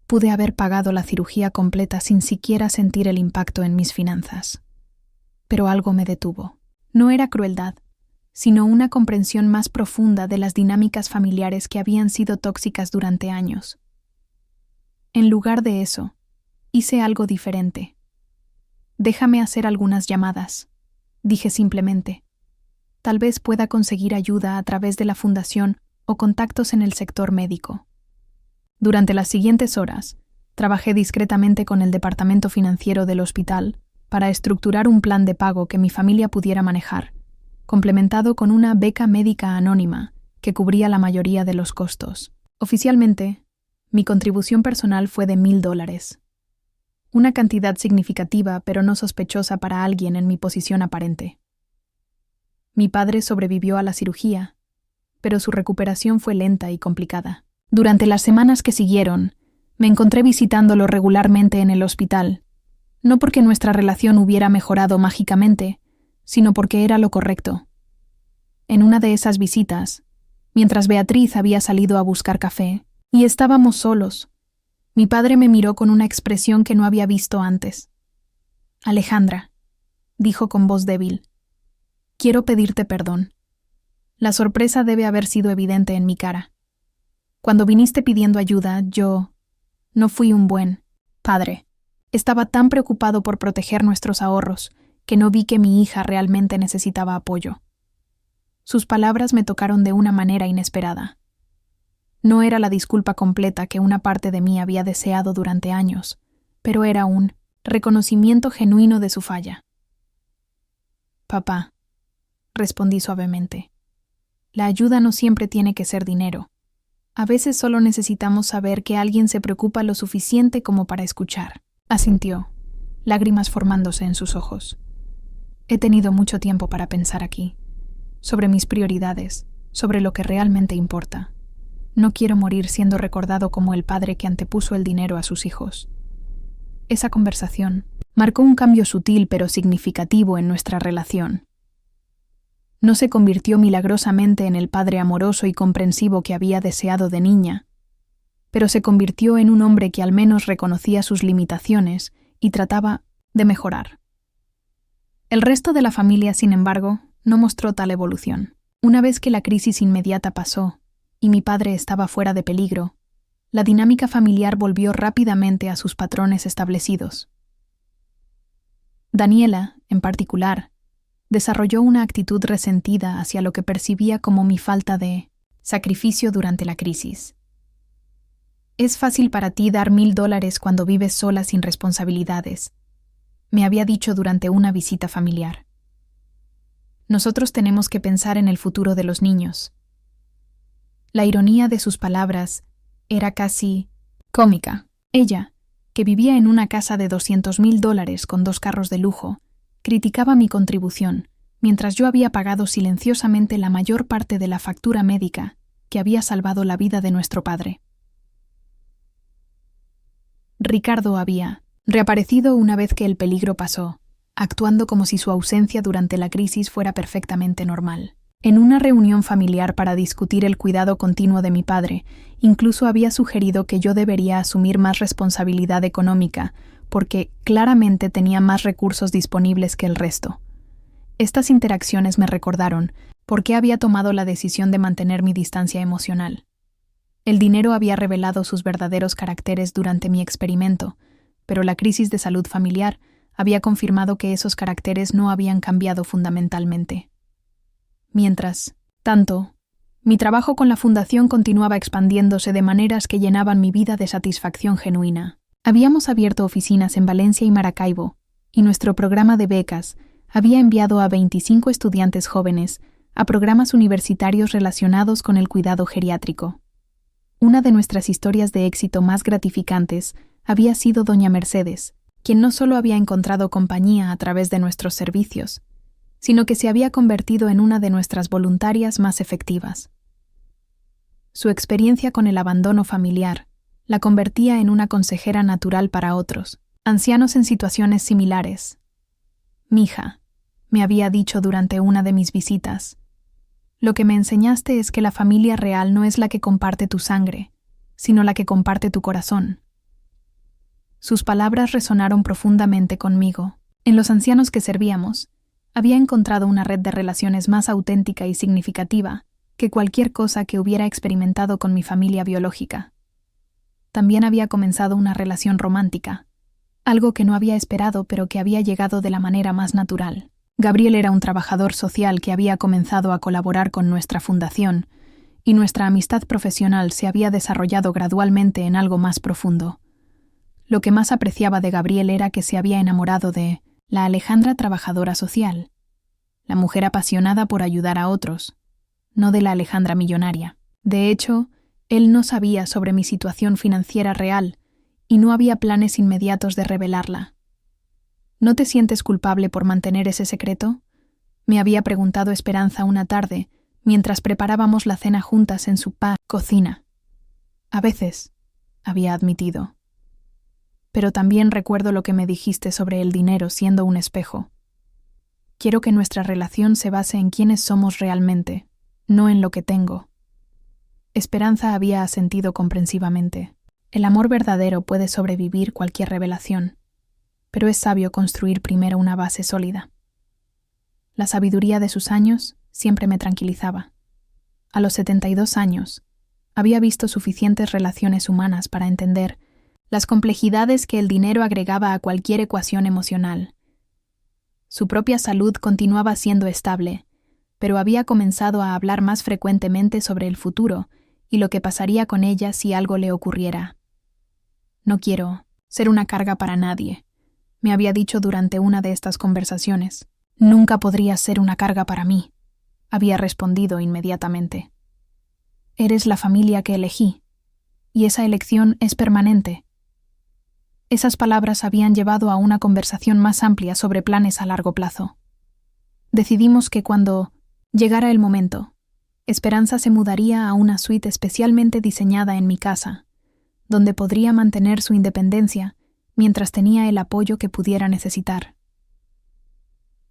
S1: Pude haber pagado la cirugía completa sin siquiera sentir el impacto en mis finanzas. Pero algo me detuvo. No era crueldad, sino una comprensión más profunda de las dinámicas familiares que habían sido tóxicas durante años. En lugar de eso, hice algo diferente. Déjame hacer algunas llamadas, dije simplemente. Tal vez pueda conseguir ayuda a través de la fundación o contactos en el sector médico. Durante las siguientes horas, trabajé discretamente con el departamento financiero del hospital para estructurar un plan de pago que mi familia pudiera manejar, complementado con una beca médica anónima que cubría la mayoría de los costos. Oficialmente, mi contribución personal fue de $1,000, una cantidad significativa pero no sospechosa para alguien en mi posición aparente. Mi padre sobrevivió a la cirugía, pero su recuperación fue lenta y complicada. Durante las semanas que siguieron, me encontré visitándolo regularmente en el hospital, no porque nuestra relación hubiera mejorado mágicamente, sino porque era lo correcto. En una de esas visitas, mientras Beatriz había salido a buscar café, y estábamos solos, mi padre me miró con una expresión que no había visto antes. «Alejandra», dijo con voz débil, «quiero pedirte perdón. La sorpresa debe haber sido evidente en mi cara. Cuando viniste pidiendo ayuda, yo no fui un buen padre. Estaba tan preocupado por proteger nuestros ahorros que no vi que mi hija realmente necesitaba apoyo». Sus palabras me tocaron de una manera inesperada. No era la disculpa completa que una parte de mí había deseado durante años, pero era un reconocimiento genuino de su falla. «Papá», respondí suavemente, «la ayuda no siempre tiene que ser dinero. A veces solo necesitamos saber que alguien se preocupa lo suficiente como para escuchar». Asintió, lágrimas formándose en sus ojos. He tenido mucho tiempo para pensar aquí, sobre mis prioridades, sobre lo que realmente importa. No quiero morir siendo recordado como el padre que antepuso el dinero a sus hijos. Esa conversación marcó un cambio sutil pero significativo en nuestra relación. No se convirtió milagrosamente en el padre amoroso y comprensivo que había deseado de niña, pero se convirtió en un hombre que al menos reconocía sus limitaciones y trataba de mejorar. El resto de la familia, sin embargo, no mostró tal evolución. Una vez que la crisis inmediata pasó y mi padre estaba fuera de peligro, la dinámica familiar volvió rápidamente a sus patrones establecidos. Daniela, en particular, desarrolló una actitud resentida hacia lo que percibía como mi falta de sacrificio durante la crisis. Es fácil para ti dar $1000 cuando vives sola sin responsabilidades, me había dicho durante una visita familiar. Nosotros tenemos que pensar en el futuro de los niños. La ironía de sus palabras era casi cómica. Ella, que vivía en una casa de $200,000 con 2 carros de lujo, criticaba mi contribución, mientras yo había pagado silenciosamente la mayor parte de la factura médica que había salvado la vida de nuestro padre. Ricardo había reaparecido una vez que el peligro pasó, actuando como si su ausencia durante la crisis fuera perfectamente normal. En una reunión familiar para discutir el cuidado continuo de mi padre, incluso había sugerido que yo debería asumir más responsabilidad económica, porque claramente tenía más recursos disponibles que el resto. Estas interacciones me recordaron por qué había tomado la decisión de mantener mi distancia emocional. El dinero había revelado sus verdaderos caracteres durante mi experimento, pero la crisis de salud familiar había confirmado que esos caracteres no habían cambiado fundamentalmente. Mientras tanto, mi trabajo con la fundación continuaba expandiéndose de maneras que llenaban mi vida de satisfacción genuina. Habíamos abierto oficinas en Valencia y Maracaibo, y nuestro programa de becas había enviado a 25 estudiantes jóvenes a programas universitarios relacionados con el cuidado geriátrico. Una de nuestras historias de éxito más gratificantes había sido doña Mercedes, quien no solo había encontrado compañía a través de nuestros servicios, sino que se había convertido en una de nuestras voluntarias más efectivas. Su experiencia con el abandono familiar la convertía en una consejera natural para otros, ancianos en situaciones similares. «Mija», me había dicho durante una de mis visitas, «lo que me enseñaste es que la familia real no es la que comparte tu sangre, sino la que comparte tu corazón». Sus palabras resonaron profundamente conmigo. En los ancianos que servíamos, había encontrado una red de relaciones más auténtica y significativa que cualquier cosa que hubiera experimentado con mi familia biológica. También había comenzado una relación romántica, algo que no había esperado pero que había llegado de la manera más natural. Gabriel era un trabajador social que había comenzado a colaborar con nuestra fundación, y nuestra amistad profesional se había desarrollado gradualmente en algo más profundo. Lo que más apreciaba de Gabriel era que se había enamorado de la Alejandra trabajadora social, la mujer apasionada por ayudar a otros, no de la Alejandra millonaria. De hecho, él no sabía sobre mi situación financiera real y no había planes inmediatos de revelarla. ¿No te sientes culpable por mantener ese secreto?, me había preguntado Esperanza una tarde mientras preparábamos la cena juntas en su cocina. A veces, había admitido. Pero también recuerdo lo que me dijiste sobre el dinero siendo un espejo. Quiero que nuestra relación se base en quiénes somos realmente, no en lo que tengo. Esperanza había asentido comprensivamente. El amor verdadero puede sobrevivir cualquier revelación, pero es sabio construir primero una base sólida. La sabiduría de sus años siempre me tranquilizaba. A los 72 años, había visto suficientes relaciones humanas para entender las complejidades que el dinero agregaba a cualquier ecuación emocional. Su propia salud continuaba siendo estable, pero había comenzado a hablar más frecuentemente sobre el futuro y lo que pasaría con ella si algo le ocurriera. «No quiero ser una carga para nadie», me había dicho durante una de estas conversaciones. «Nunca podrías ser una carga para mí», había respondido inmediatamente. «Eres la familia que elegí, y esa elección es permanente». Esas palabras habían llevado a una conversación más amplia sobre planes a largo plazo. Decidimos que cuando llegara el momento, Esperanza se mudaría a una suite especialmente diseñada en mi casa, donde podría mantener su independencia mientras tenía el apoyo que pudiera necesitar.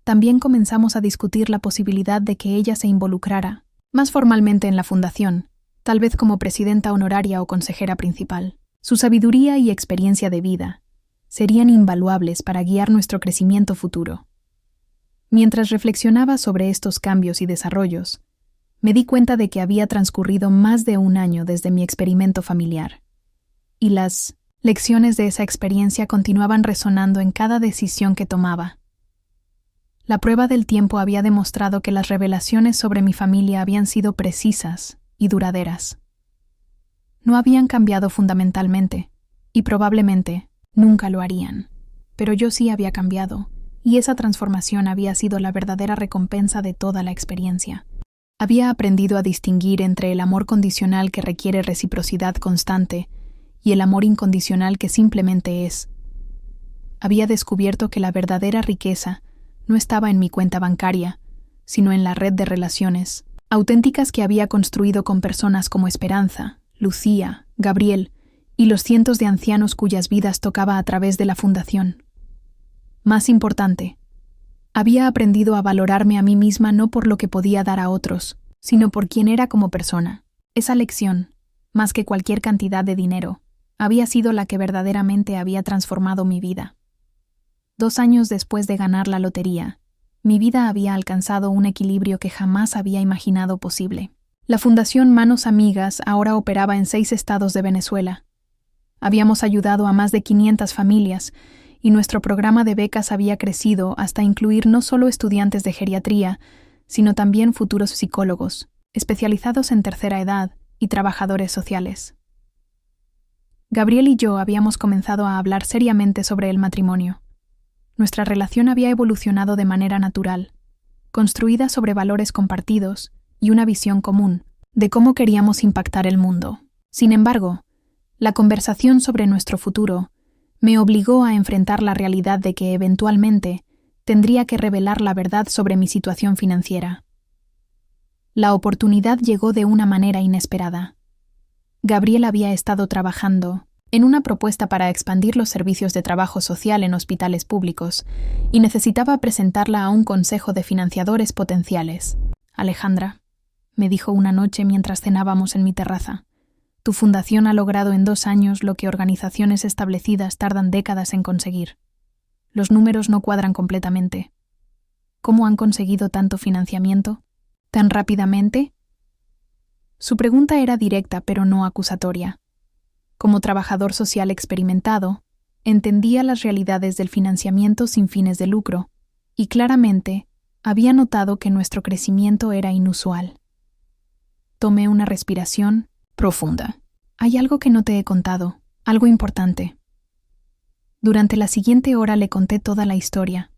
S1: También comenzamos a discutir la posibilidad de que ella se involucrara más formalmente en la fundación, tal vez como presidenta honoraria o consejera principal. Su sabiduría y experiencia de vida serían invaluables para guiar nuestro crecimiento futuro. Mientras reflexionaba sobre estos cambios y desarrollos, me di cuenta de que había transcurrido más de un año desde mi experimento familiar, y las lecciones de esa experiencia continuaban resonando en cada decisión que tomaba. La prueba del tiempo había demostrado que las revelaciones sobre mi familia habían sido precisas y duraderas. No habían cambiado fundamentalmente, y probablemente nunca lo harían. Pero yo sí había cambiado, y esa transformación había sido la verdadera recompensa de toda la experiencia. Había aprendido a distinguir entre el amor condicional que requiere reciprocidad constante y el amor incondicional que simplemente es. Había descubierto que la verdadera riqueza no estaba en mi cuenta bancaria, sino en la red de relaciones auténticas que había construido con personas como Esperanza, Lucía, Gabriel y los cientos de ancianos cuyas vidas tocaba a través de la fundación. Más importante, había aprendido a valorarme a mí misma no por lo que podía dar a otros, sino por quién era como persona. Esa lección, más que cualquier cantidad de dinero, había sido la que verdaderamente había transformado mi vida. 2 años después de ganar la lotería, mi vida había alcanzado un equilibrio que jamás había imaginado posible. La Fundación Manos Amigas ahora operaba en 6 estados de Venezuela. Habíamos ayudado a más de 500 familias y nuestro programa de becas había crecido hasta incluir no solo estudiantes de geriatría, sino también futuros psicólogos, especializados en tercera edad y trabajadores sociales. Gabriel y yo habíamos comenzado a hablar seriamente sobre el matrimonio. Nuestra relación había evolucionado de manera natural, construida sobre valores compartidos y una visión común de cómo queríamos impactar el mundo. Sin embargo, la conversación sobre nuestro futuro me obligó a enfrentar la realidad de que eventualmente tendría que revelar la verdad sobre mi situación financiera. La oportunidad llegó de una manera inesperada. Gabriel había estado trabajando en una propuesta para expandir los servicios de trabajo social en hospitales públicos y necesitaba presentarla a un consejo de financiadores potenciales. Alejandra, me dijo una noche mientras cenábamos en mi terraza, tu fundación ha logrado en 2 años lo que organizaciones establecidas tardan décadas en conseguir. Los números no cuadran completamente. ¿Cómo han conseguido tanto financiamiento? ¿Tan rápidamente? Su pregunta era directa pero no acusatoria. Como trabajador social experimentado, entendía las realidades del financiamiento sin fines de lucro, y claramente había notado que nuestro crecimiento era inusual. Tomé una respiración profunda. Hay algo que no te he contado, algo importante. Durante la siguiente hora le conté toda la historia,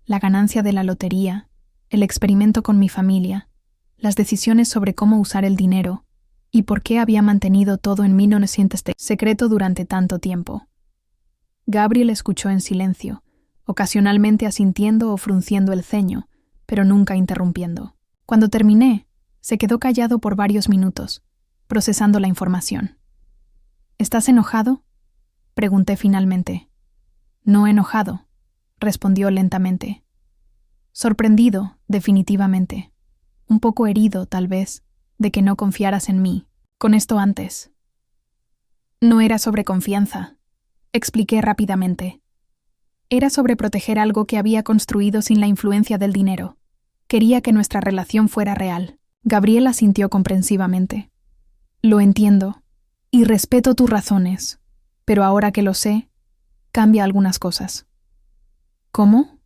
S1: la ganancia de la lotería, el experimento con mi familia, las decisiones sobre cómo usar el dinero, y por qué había mantenido todo en 1900 secreto durante tanto tiempo. Gabriel escuchó en silencio, ocasionalmente asintiendo o frunciendo el ceño, pero nunca interrumpiendo. Cuando terminé, se quedó callado por varios minutos, procesando la información. ¿Estás enojado?, pregunté finalmente. No enojado, respondió lentamente. Sorprendido, definitivamente. Un poco herido, tal vez, de que no confiaras en mí, con esto antes. No era sobre confianza, expliqué rápidamente. Era sobre proteger algo que había construido sin la influencia del dinero. Quería que nuestra relación fuera real. Gabriel asintió comprensivamente. Lo entiendo, y respeto tus razones, pero ahora que lo sé, cambia algunas cosas. ¿Cómo?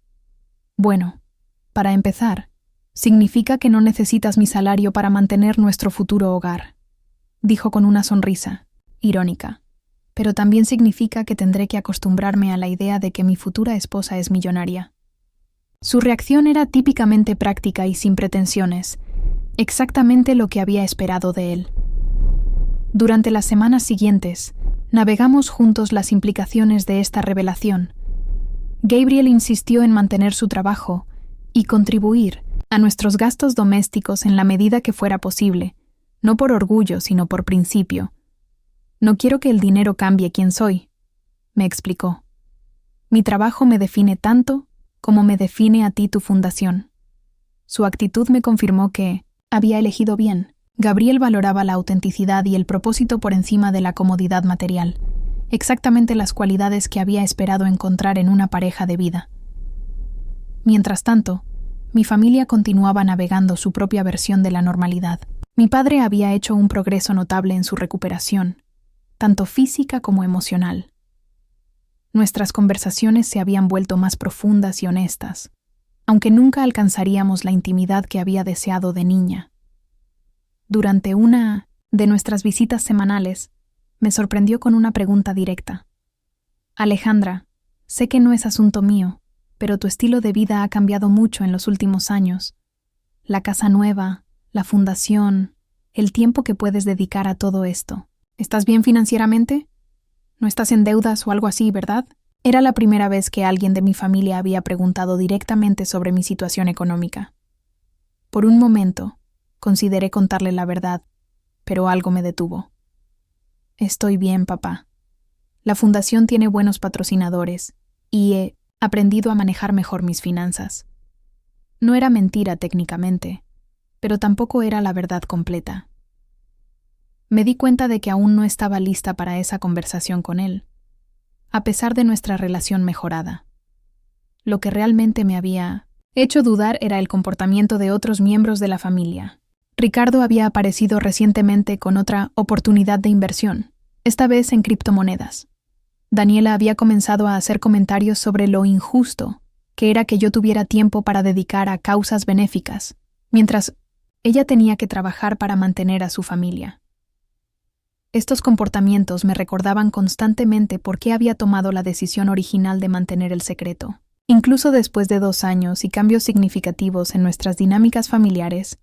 S1: Bueno, para empezar, significa que no necesitas mi salario para mantener nuestro futuro hogar, dijo con una sonrisa, irónica. Pero también significa que tendré que acostumbrarme a la idea de que mi futura esposa es millonaria. Su reacción era típicamente práctica y sin pretensiones, exactamente lo que había esperado de él. Durante las semanas siguientes, navegamos juntos las implicaciones de esta revelación. Gabriel insistió en mantener su trabajo y contribuir a nuestros gastos domésticos en la medida que fuera posible, no por orgullo, sino por principio. No quiero que el dinero cambie quién soy, me explicó. Mi trabajo me define tanto como me define a ti tu fundación. Su actitud me confirmó que había elegido bien. Gabriel valoraba la autenticidad y el propósito por encima de la comodidad material, exactamente las cualidades que había esperado encontrar en una pareja de vida. Mientras tanto, mi familia continuaba navegando su propia versión de la normalidad. Mi padre había hecho un progreso notable en su recuperación, tanto física como emocional. Nuestras conversaciones se habían vuelto más profundas y honestas, aunque nunca alcanzaríamos la intimidad que había deseado de niña. Durante una de nuestras visitas semanales, me sorprendió con una pregunta directa. Alejandra, sé que no es asunto mío, pero tu estilo de vida ha cambiado mucho en los últimos años. La casa nueva, la fundación, el tiempo que puedes dedicar a todo esto. ¿Estás bien financieramente? No estás en deudas o algo así, ¿verdad? Era la primera vez que alguien de mi familia había preguntado directamente sobre mi situación económica. Por un momento, consideré contarle la verdad, pero algo me detuvo. Estoy bien, papá. La fundación tiene buenos patrocinadores y he aprendido a manejar mejor mis finanzas. No era mentira técnicamente, pero tampoco era la verdad completa. Me di cuenta de que aún no estaba lista para esa conversación con él, a pesar de nuestra relación mejorada. Lo que realmente me había hecho dudar era el comportamiento de otros miembros de la familia. Ricardo había aparecido recientemente con otra oportunidad de inversión, esta vez en criptomonedas. Daniela había comenzado a hacer comentarios sobre lo injusto que era que yo tuviera tiempo para dedicar a causas benéficas, mientras ella tenía que trabajar para mantener a su familia. Estos comportamientos me recordaban constantemente por qué había tomado la decisión original de mantener el secreto. Incluso después de 2 años y cambios significativos en nuestras dinámicas familiares,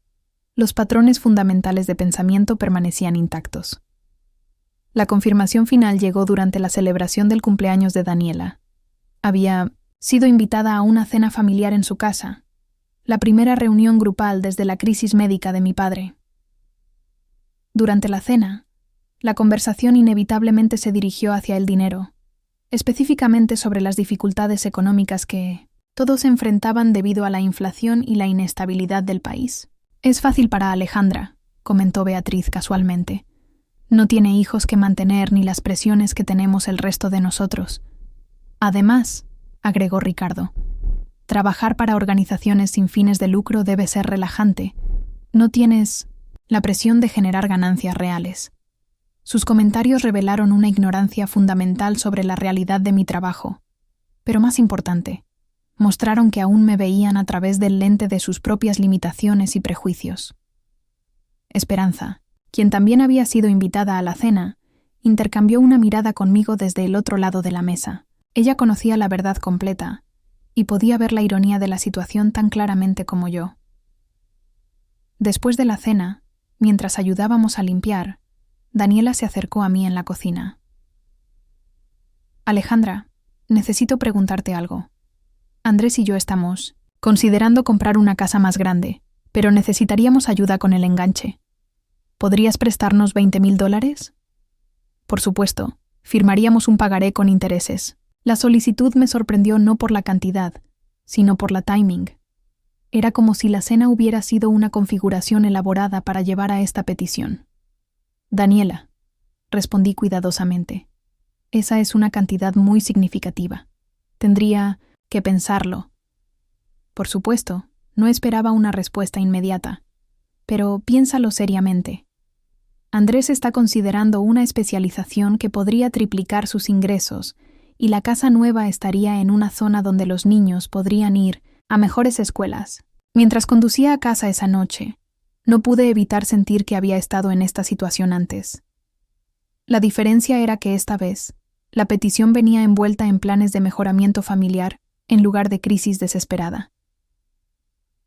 S1: los patrones fundamentales de pensamiento permanecían intactos. La confirmación final llegó durante la celebración del cumpleaños de Daniela. Había sido invitada a una cena familiar en su casa, la primera reunión grupal desde la crisis médica de mi padre. Durante la cena, la conversación inevitablemente se dirigió hacia el dinero, específicamente sobre las dificultades económicas que todos enfrentaban debido a la inflación y la inestabilidad del país. Es fácil para Alejandra, comentó Beatriz casualmente. No tiene hijos que mantener ni las presiones que tenemos el resto de nosotros. Además, agregó Ricardo, trabajar para organizaciones sin fines de lucro debe ser relajante. No tienes la presión de generar ganancias reales. Sus comentarios revelaron una ignorancia fundamental sobre la realidad de mi trabajo. Pero más importante, mostraron que aún me veían a través del lente de sus propias limitaciones y prejuicios. Esperanza, quien también había sido invitada a la cena, intercambió una mirada conmigo desde el otro lado de la mesa. Ella conocía la verdad completa y podía ver la ironía de la situación tan claramente como yo. Después de la cena, mientras ayudábamos a limpiar, Daniela se acercó a mí en la cocina. Alejandra, necesito preguntarte algo. Andrés y yo estamos considerando comprar una casa más grande, pero necesitaríamos ayuda con el enganche. ¿Podrías prestarnos $20,000? Por supuesto, firmaríamos un pagaré con intereses. La solicitud me sorprendió no por la cantidad, sino por la timing. Era como si la cena hubiera sido una configuración elaborada para llevar a esta petición. Daniela, respondí cuidadosamente, esa es una cantidad muy significativa. Tendría que pensarlo. Por supuesto, no esperaba una respuesta inmediata, pero piénsalo seriamente. Andrés está considerando una especialización que podría triplicar sus ingresos y la casa nueva estaría en una zona donde los niños podrían ir a mejores escuelas. Mientras conducía a casa esa noche, no pude evitar sentir que había estado en esta situación antes. La diferencia era que esta vez, la petición venía envuelta en planes de mejoramiento familiar en lugar de crisis desesperada.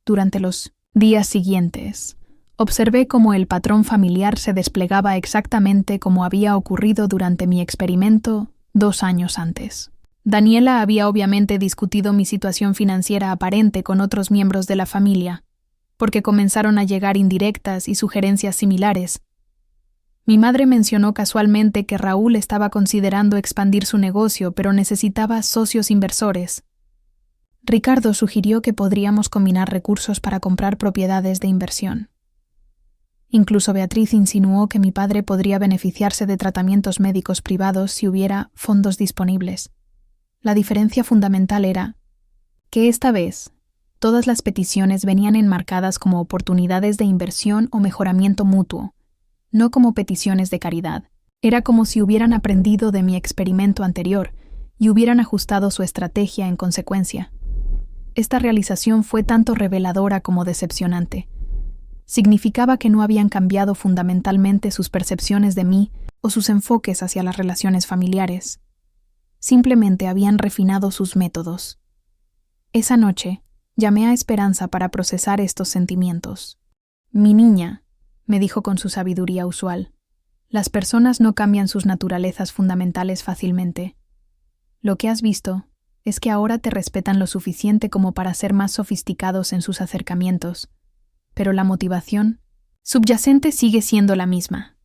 S1: Durante los días siguientes, observé cómo el patrón familiar se desplegaba exactamente como había ocurrido durante mi experimento 2 años antes. Daniela había obviamente discutido mi situación financiera aparente con otros miembros de la familia, porque comenzaron a llegar indirectas y sugerencias similares. Mi madre mencionó casualmente que Raúl estaba considerando expandir su negocio, pero necesitaba socios inversores. Ricardo sugirió que podríamos combinar recursos para comprar propiedades de inversión. Incluso Beatriz insinuó que mi padre podría beneficiarse de tratamientos médicos privados si hubiera fondos disponibles. La diferencia fundamental era que esta vez todas las peticiones venían enmarcadas como oportunidades de inversión o mejoramiento mutuo, no como peticiones de caridad. Era como si hubieran aprendido de mi experimento anterior y hubieran ajustado su estrategia en consecuencia. Esta realización fue tanto reveladora como decepcionante. significaba que no habían cambiado fundamentalmente sus percepciones de mí o sus enfoques hacia las relaciones familiares. Simplemente habían refinado sus métodos. Esa noche, llamé a Esperanza para procesar estos sentimientos. «Mi niña», me dijo con su sabiduría usual, «las personas no cambian sus naturalezas fundamentales fácilmente. Lo que has visto es que ahora te respetan lo suficiente como para ser más sofisticados en sus acercamientos, pero la motivación subyacente sigue siendo la misma.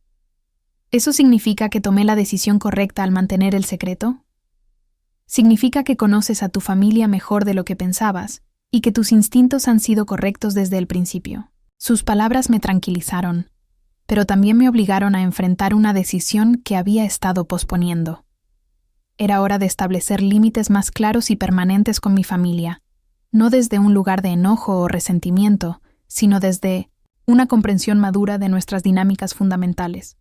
S1: ¿Eso significa que tomé la decisión correcta al mantener el secreto? Significa que conoces a tu familia mejor de lo que pensabas y que tus instintos han sido correctos desde el principio». Sus palabras me tranquilizaron, pero también me obligaron a enfrentar una decisión que había estado posponiendo. Era hora de establecer límites más claros y permanentes con mi familia, no desde un lugar de enojo o resentimiento, sino desde una comprensión madura de nuestras dinámicas fundamentales.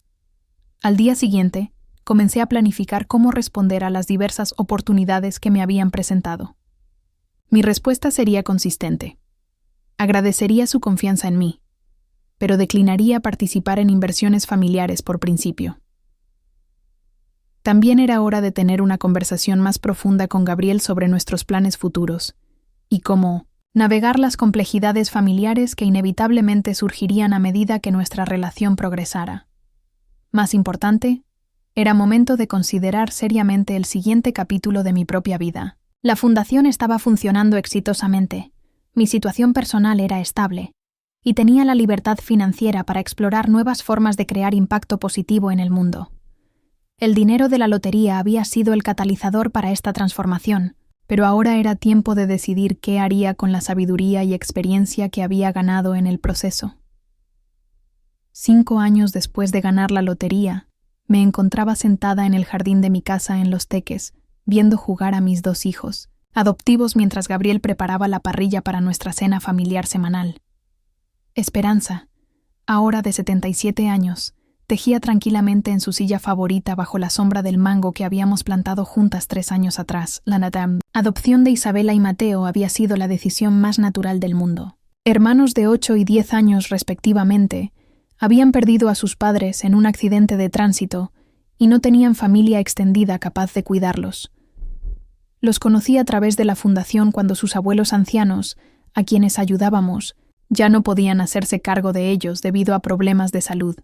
S1: Al día siguiente, comencé a planificar cómo responder a las diversas oportunidades que me habían presentado. Mi respuesta sería consistente. Agradecería su confianza en mí, pero declinaría participar en inversiones familiares por principio. También era hora de tener una conversación más profunda con Gabriel sobre nuestros planes futuros y cómo navegar las complejidades familiares que inevitablemente surgirían a medida que nuestra relación progresara. Más importante, era momento de considerar seriamente el siguiente capítulo de mi propia vida. La fundación estaba funcionando exitosamente. Mi situación personal era estable y tenía la libertad financiera para explorar nuevas formas de crear impacto positivo en el mundo. El dinero de la lotería había sido el catalizador para esta transformación, pero ahora era tiempo de decidir qué haría con la sabiduría y experiencia que había ganado en el proceso. 5 años después de ganar la lotería, me encontraba sentada en el jardín de mi casa en Los Teques, viendo jugar a mis 2 hijos, adoptivos, mientras Gabriel preparaba la parrilla para nuestra cena familiar semanal. Esperanza, ahora de 77 años, tejía tranquilamente en su silla favorita bajo la sombra del mango que habíamos plantado juntas 3 años atrás. La adopción de Isabela y Mateo había sido la decisión más natural del mundo. Hermanos de 8 y 10 años respectivamente, habían perdido a sus padres en un accidente de tránsito y no tenían familia extendida capaz de cuidarlos. Los conocí a través de la fundación cuando sus abuelos ancianos, a quienes ayudábamos, ya no podían hacerse cargo de ellos debido a problemas de salud.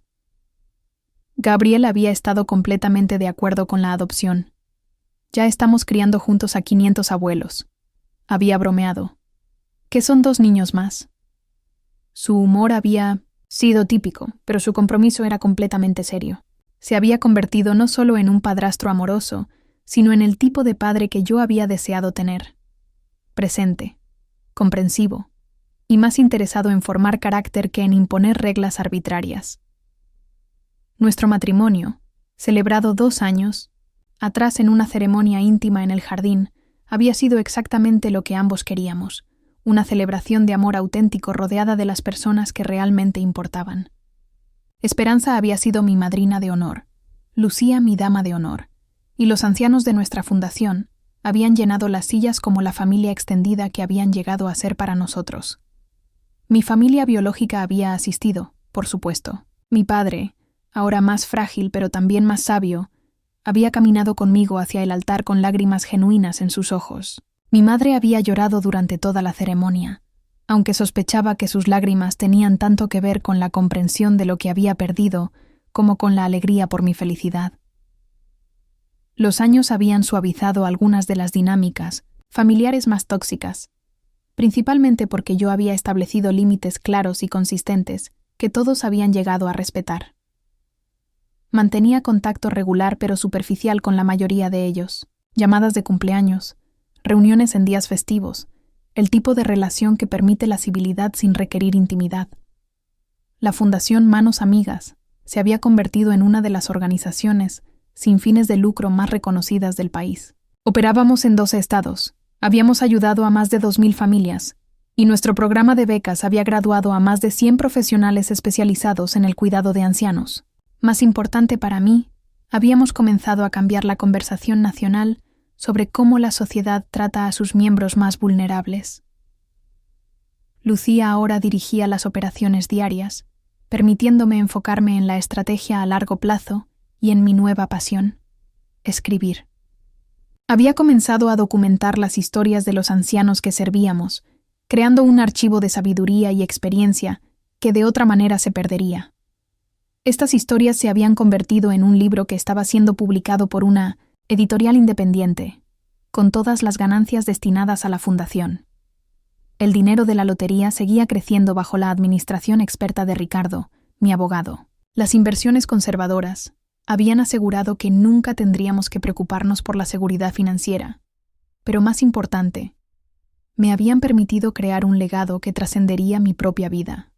S1: Gabriel había estado completamente de acuerdo con la adopción. «Ya estamos criando juntos a 500 abuelos», había bromeado. «¿Qué son 2 niños más?» Su humor había sido típico, pero su compromiso era completamente serio. Se había convertido no solo en un padrastro amoroso, sino en el tipo de padre que yo había deseado tener. Presente, comprensivo, y más interesado en formar carácter que en imponer reglas arbitrarias. Nuestro matrimonio, celebrado 2 años atrás en una ceremonia íntima en el jardín, había sido exactamente lo que ambos queríamos, una celebración de amor auténtico rodeada de las personas que realmente importaban. Esperanza había sido mi madrina de honor, Lucía mi dama de honor, y los ancianos de nuestra fundación habían llenado las sillas como la familia extendida que habían llegado a ser para nosotros. Mi familia biológica había asistido, por supuesto. Mi padre, ahora más frágil pero también más sabio, había caminado conmigo hacia el altar con lágrimas genuinas en sus ojos. Mi madre había llorado durante toda la ceremonia, aunque sospechaba que sus lágrimas tenían tanto que ver con la comprensión de lo que había perdido como con la alegría por mi felicidad. Los años habían suavizado algunas de las dinámicas familiares más tóxicas, principalmente porque yo había establecido límites claros y consistentes que todos habían llegado a respetar. Mantenía contacto regular pero superficial con la mayoría de ellos, llamadas de cumpleaños, reuniones en días festivos, el tipo de relación que permite la civilidad sin requerir intimidad. La Fundación Manos Amigas se había convertido en una de las organizaciones sin fines de lucro más reconocidas del país. Operábamos en 12 estados, habíamos ayudado a más de 2,000 familias, y nuestro programa de becas había graduado a más de 100 profesionales especializados en el cuidado de ancianos. Más importante para mí, habíamos comenzado a cambiar la conversación nacional sobre cómo la sociedad trata a sus miembros más vulnerables. Lucía ahora dirigía las operaciones diarias, permitiéndome enfocarme en la estrategia a largo plazo y en mi nueva pasión, escribir. Había comenzado a documentar las historias de los ancianos que servíamos, creando un archivo de sabiduría y experiencia que de otra manera se perdería. Estas historias se habían convertido en un libro que estaba siendo publicado por una editorial independiente, con todas las ganancias destinadas a la fundación. El dinero de la lotería seguía creciendo bajo la administración experta de Ricardo, mi abogado. Las inversiones conservadoras habían asegurado que nunca tendríamos que preocuparnos por la seguridad financiera, pero más importante, me habían permitido crear un legado que trascendería mi propia vida.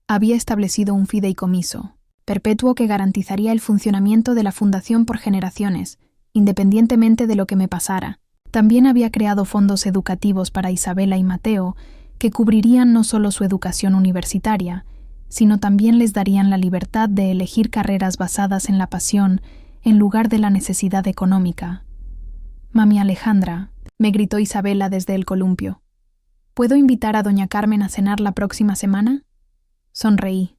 S1: Había establecido un fideicomiso perpetuo que garantizaría el funcionamiento de la fundación por generaciones, independientemente de lo que me pasara. También había creado fondos educativos para Isabela y Mateo que cubrirían no solo su educación universitaria, sino también les darían la libertad de elegir carreras basadas en la pasión en lugar de la necesidad económica. «Mami Alejandra», me gritó Isabela desde el columpio, «¿puedo invitar a doña Carmen a cenar la próxima semana?» Sonreí.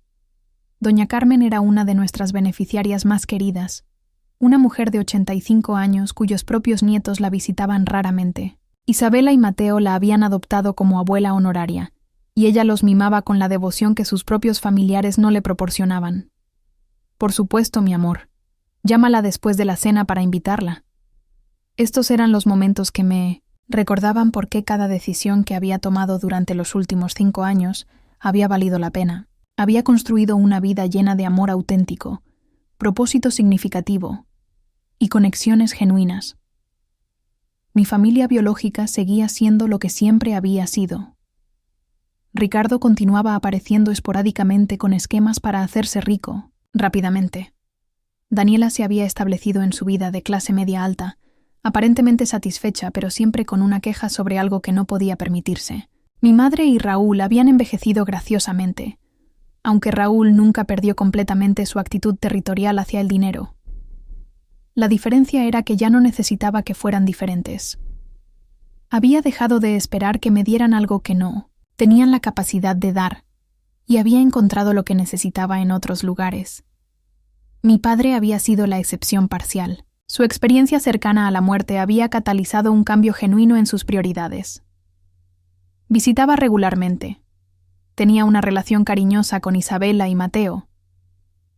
S1: Doña Carmen era una de nuestras beneficiarias más queridas, una mujer de 85 años cuyos propios nietos la visitaban raramente. Isabela y Mateo la habían adoptado como abuela honoraria, y ella los mimaba con la devoción que sus propios familiares no le proporcionaban. «Por supuesto, mi amor. Llámala después de la cena para invitarla». Estos eran los momentos que me recordaban por qué cada decisión que había tomado durante los últimos 5 años había valido la pena. Había construido una vida llena de amor auténtico, propósito significativo y conexiones genuinas. Mi familia biológica seguía siendo lo que siempre había sido. Ricardo continuaba apareciendo esporádicamente con esquemas para hacerse rico, rápidamente. Daniela se había establecido en su vida de clase media alta, aparentemente satisfecha, pero siempre con una queja sobre algo que no podía permitirse. Mi madre y Raúl habían envejecido graciosamente, aunque Raúl nunca perdió completamente su actitud territorial hacia el dinero. La diferencia era que ya no necesitaba que fueran diferentes. Había dejado de esperar que me dieran algo que no tenían la capacidad de dar, y había encontrado lo que necesitaba en otros lugares. Mi padre había sido la excepción parcial. Su experiencia cercana a la muerte había catalizado un cambio genuino en sus prioridades. Visitaba regularmente. Tenía una relación cariñosa con Isabela y Mateo,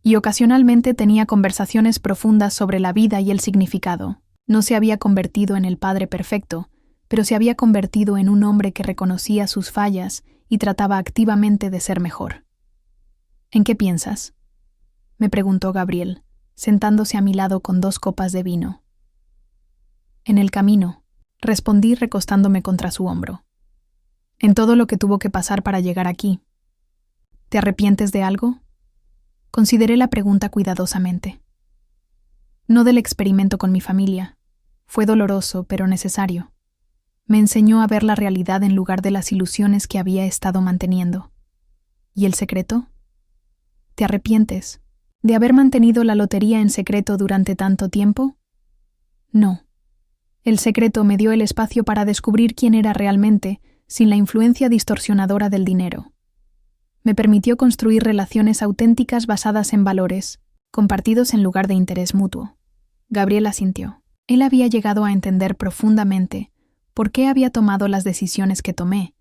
S1: y ocasionalmente tenía conversaciones profundas sobre la vida y el significado. No se había convertido en el padre perfecto, pero se había convertido en un hombre que reconocía sus fallas y trataba activamente de ser mejor. «¿En qué piensas?», me preguntó Gabriel, sentándose a mi lado con 2 copas de vino. «En el camino», respondí recostándome contra su hombro. «En todo lo que tuvo que pasar para llegar aquí. ¿Te arrepientes de algo?». Consideré la pregunta cuidadosamente. No del experimento con mi familia. Fue doloroso, pero necesario. Me enseñó a ver la realidad en lugar de las ilusiones que había estado manteniendo. ¿Y el secreto? ¿Te arrepientes de haber mantenido la lotería en secreto durante tanto tiempo? No. El secreto me dio el espacio para descubrir quién era realmente, sin la influencia distorsionadora del dinero. Me permitió construir relaciones auténticas basadas en valores, compartidos en lugar de interés mutuo. Gabriel asintió. Él había llegado a entender profundamente por qué había tomado las decisiones que tomé,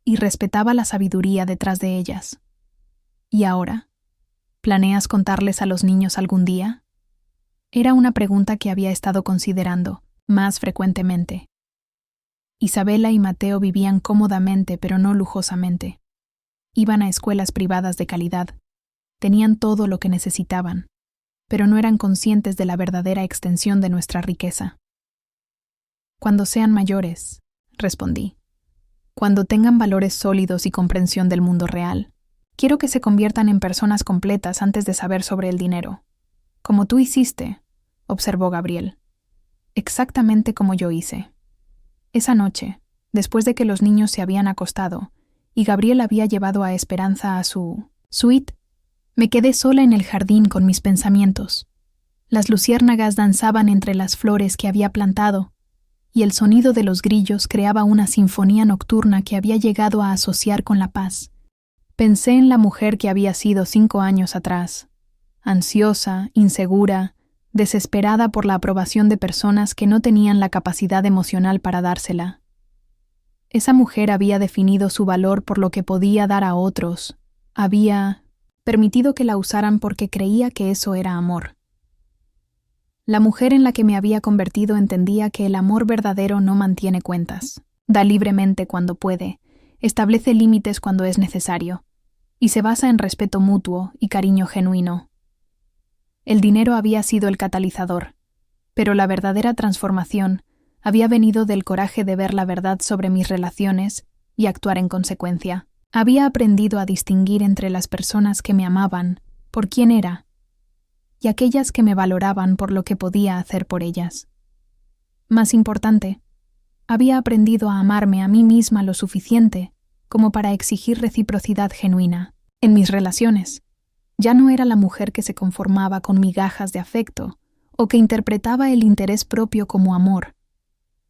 S1: y respetaba la sabiduría detrás de ellas. ¿Y ahora? ¿Planeas contarles a los niños algún día? Era una pregunta que había estado considerando más frecuentemente. Isabela y Mateo vivían cómodamente, pero no lujosamente. Iban a escuelas privadas de calidad. Tenían todo lo que necesitaban, pero no eran conscientes de la verdadera extensión de nuestra riqueza. «Cuando sean mayores», respondí, «cuando tengan valores sólidos y comprensión del mundo real, quiero que se conviertan en personas completas antes de saber sobre el dinero. Como tú hiciste», observó Gabriel. «Exactamente como yo hice». Esa noche, después de que los niños se habían acostado y Gabriel había llevado a Esperanza a su suite, me quedé sola en el jardín con mis pensamientos. Las luciérnagas danzaban entre las flores que había plantado, y el sonido de los grillos creaba una sinfonía nocturna que había llegado a asociar con la paz. Pensé en la mujer que había sido 5 años atrás, ansiosa, insegura, desesperada por la aprobación de personas que no tenían la capacidad emocional para dársela. Esa mujer había definido su valor por lo que podía dar a otros, había permitido que la usaran porque creía que eso era amor. La mujer en la que me había convertido entendía que el amor verdadero no mantiene cuentas, da libremente cuando puede, establece límites cuando es necesario, y se basa en respeto mutuo y cariño genuino. El dinero había sido el catalizador, pero la verdadera transformación había venido del coraje de ver la verdad sobre mis relaciones y actuar en consecuencia. Había aprendido a distinguir entre las personas que me amaban por quién era y aquellas que me valoraban por lo que podía hacer por ellas. Más importante, había aprendido a amarme a mí misma lo suficiente como para exigir reciprocidad genuina en mis relaciones. Ya no era la mujer que se conformaba con migajas de afecto o que interpretaba el interés propio como amor.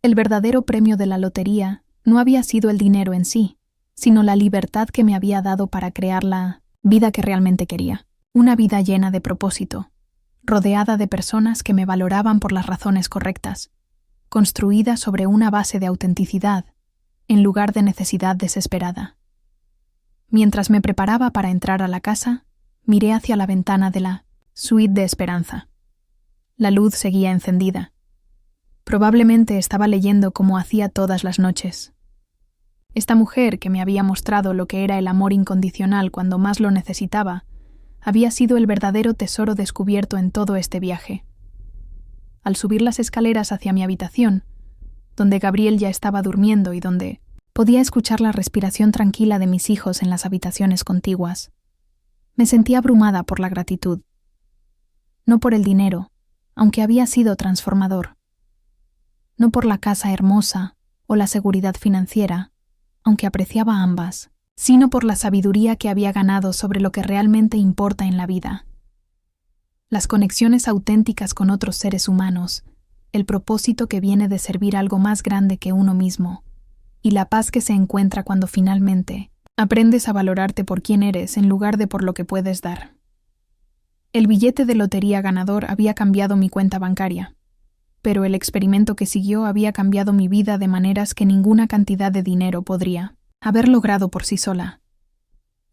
S1: El verdadero premio de la lotería no había sido el dinero en sí, sino la libertad que me había dado para crear la vida que realmente quería. Una vida llena de propósito, rodeada de personas que me valoraban por las razones correctas, construida sobre una base de autenticidad, en lugar de necesidad desesperada. Mientras me preparaba para entrar a la casa, miré hacia la ventana de la suite de Esperanza. La luz seguía encendida. Probablemente estaba leyendo como hacía todas las noches. Esta mujer que me había mostrado lo que era el amor incondicional cuando más lo necesitaba, había sido el verdadero tesoro descubierto en todo este viaje. Al subir las escaleras hacia mi habitación, donde Gabriel ya estaba durmiendo y donde podía escuchar la respiración tranquila de mis hijos en las habitaciones contiguas, me sentí abrumada por la gratitud. No por el dinero, aunque había sido transformador. No por la casa hermosa o la seguridad financiera, aunque apreciaba ambas, sino por la sabiduría que había ganado sobre lo que realmente importa en la vida. Las conexiones auténticas con otros seres humanos, el propósito que viene de servir algo más grande que uno mismo, y la paz que se encuentra cuando finalmente aprendes a valorarte por quién eres en lugar de por lo que puedes dar. El billete de lotería ganador había cambiado mi cuenta bancaria, pero el experimento que siguió había cambiado mi vida de maneras que ninguna cantidad de dinero podría haber logrado por sí sola.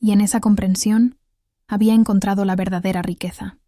S1: Y en esa comprensión había encontrado la verdadera riqueza.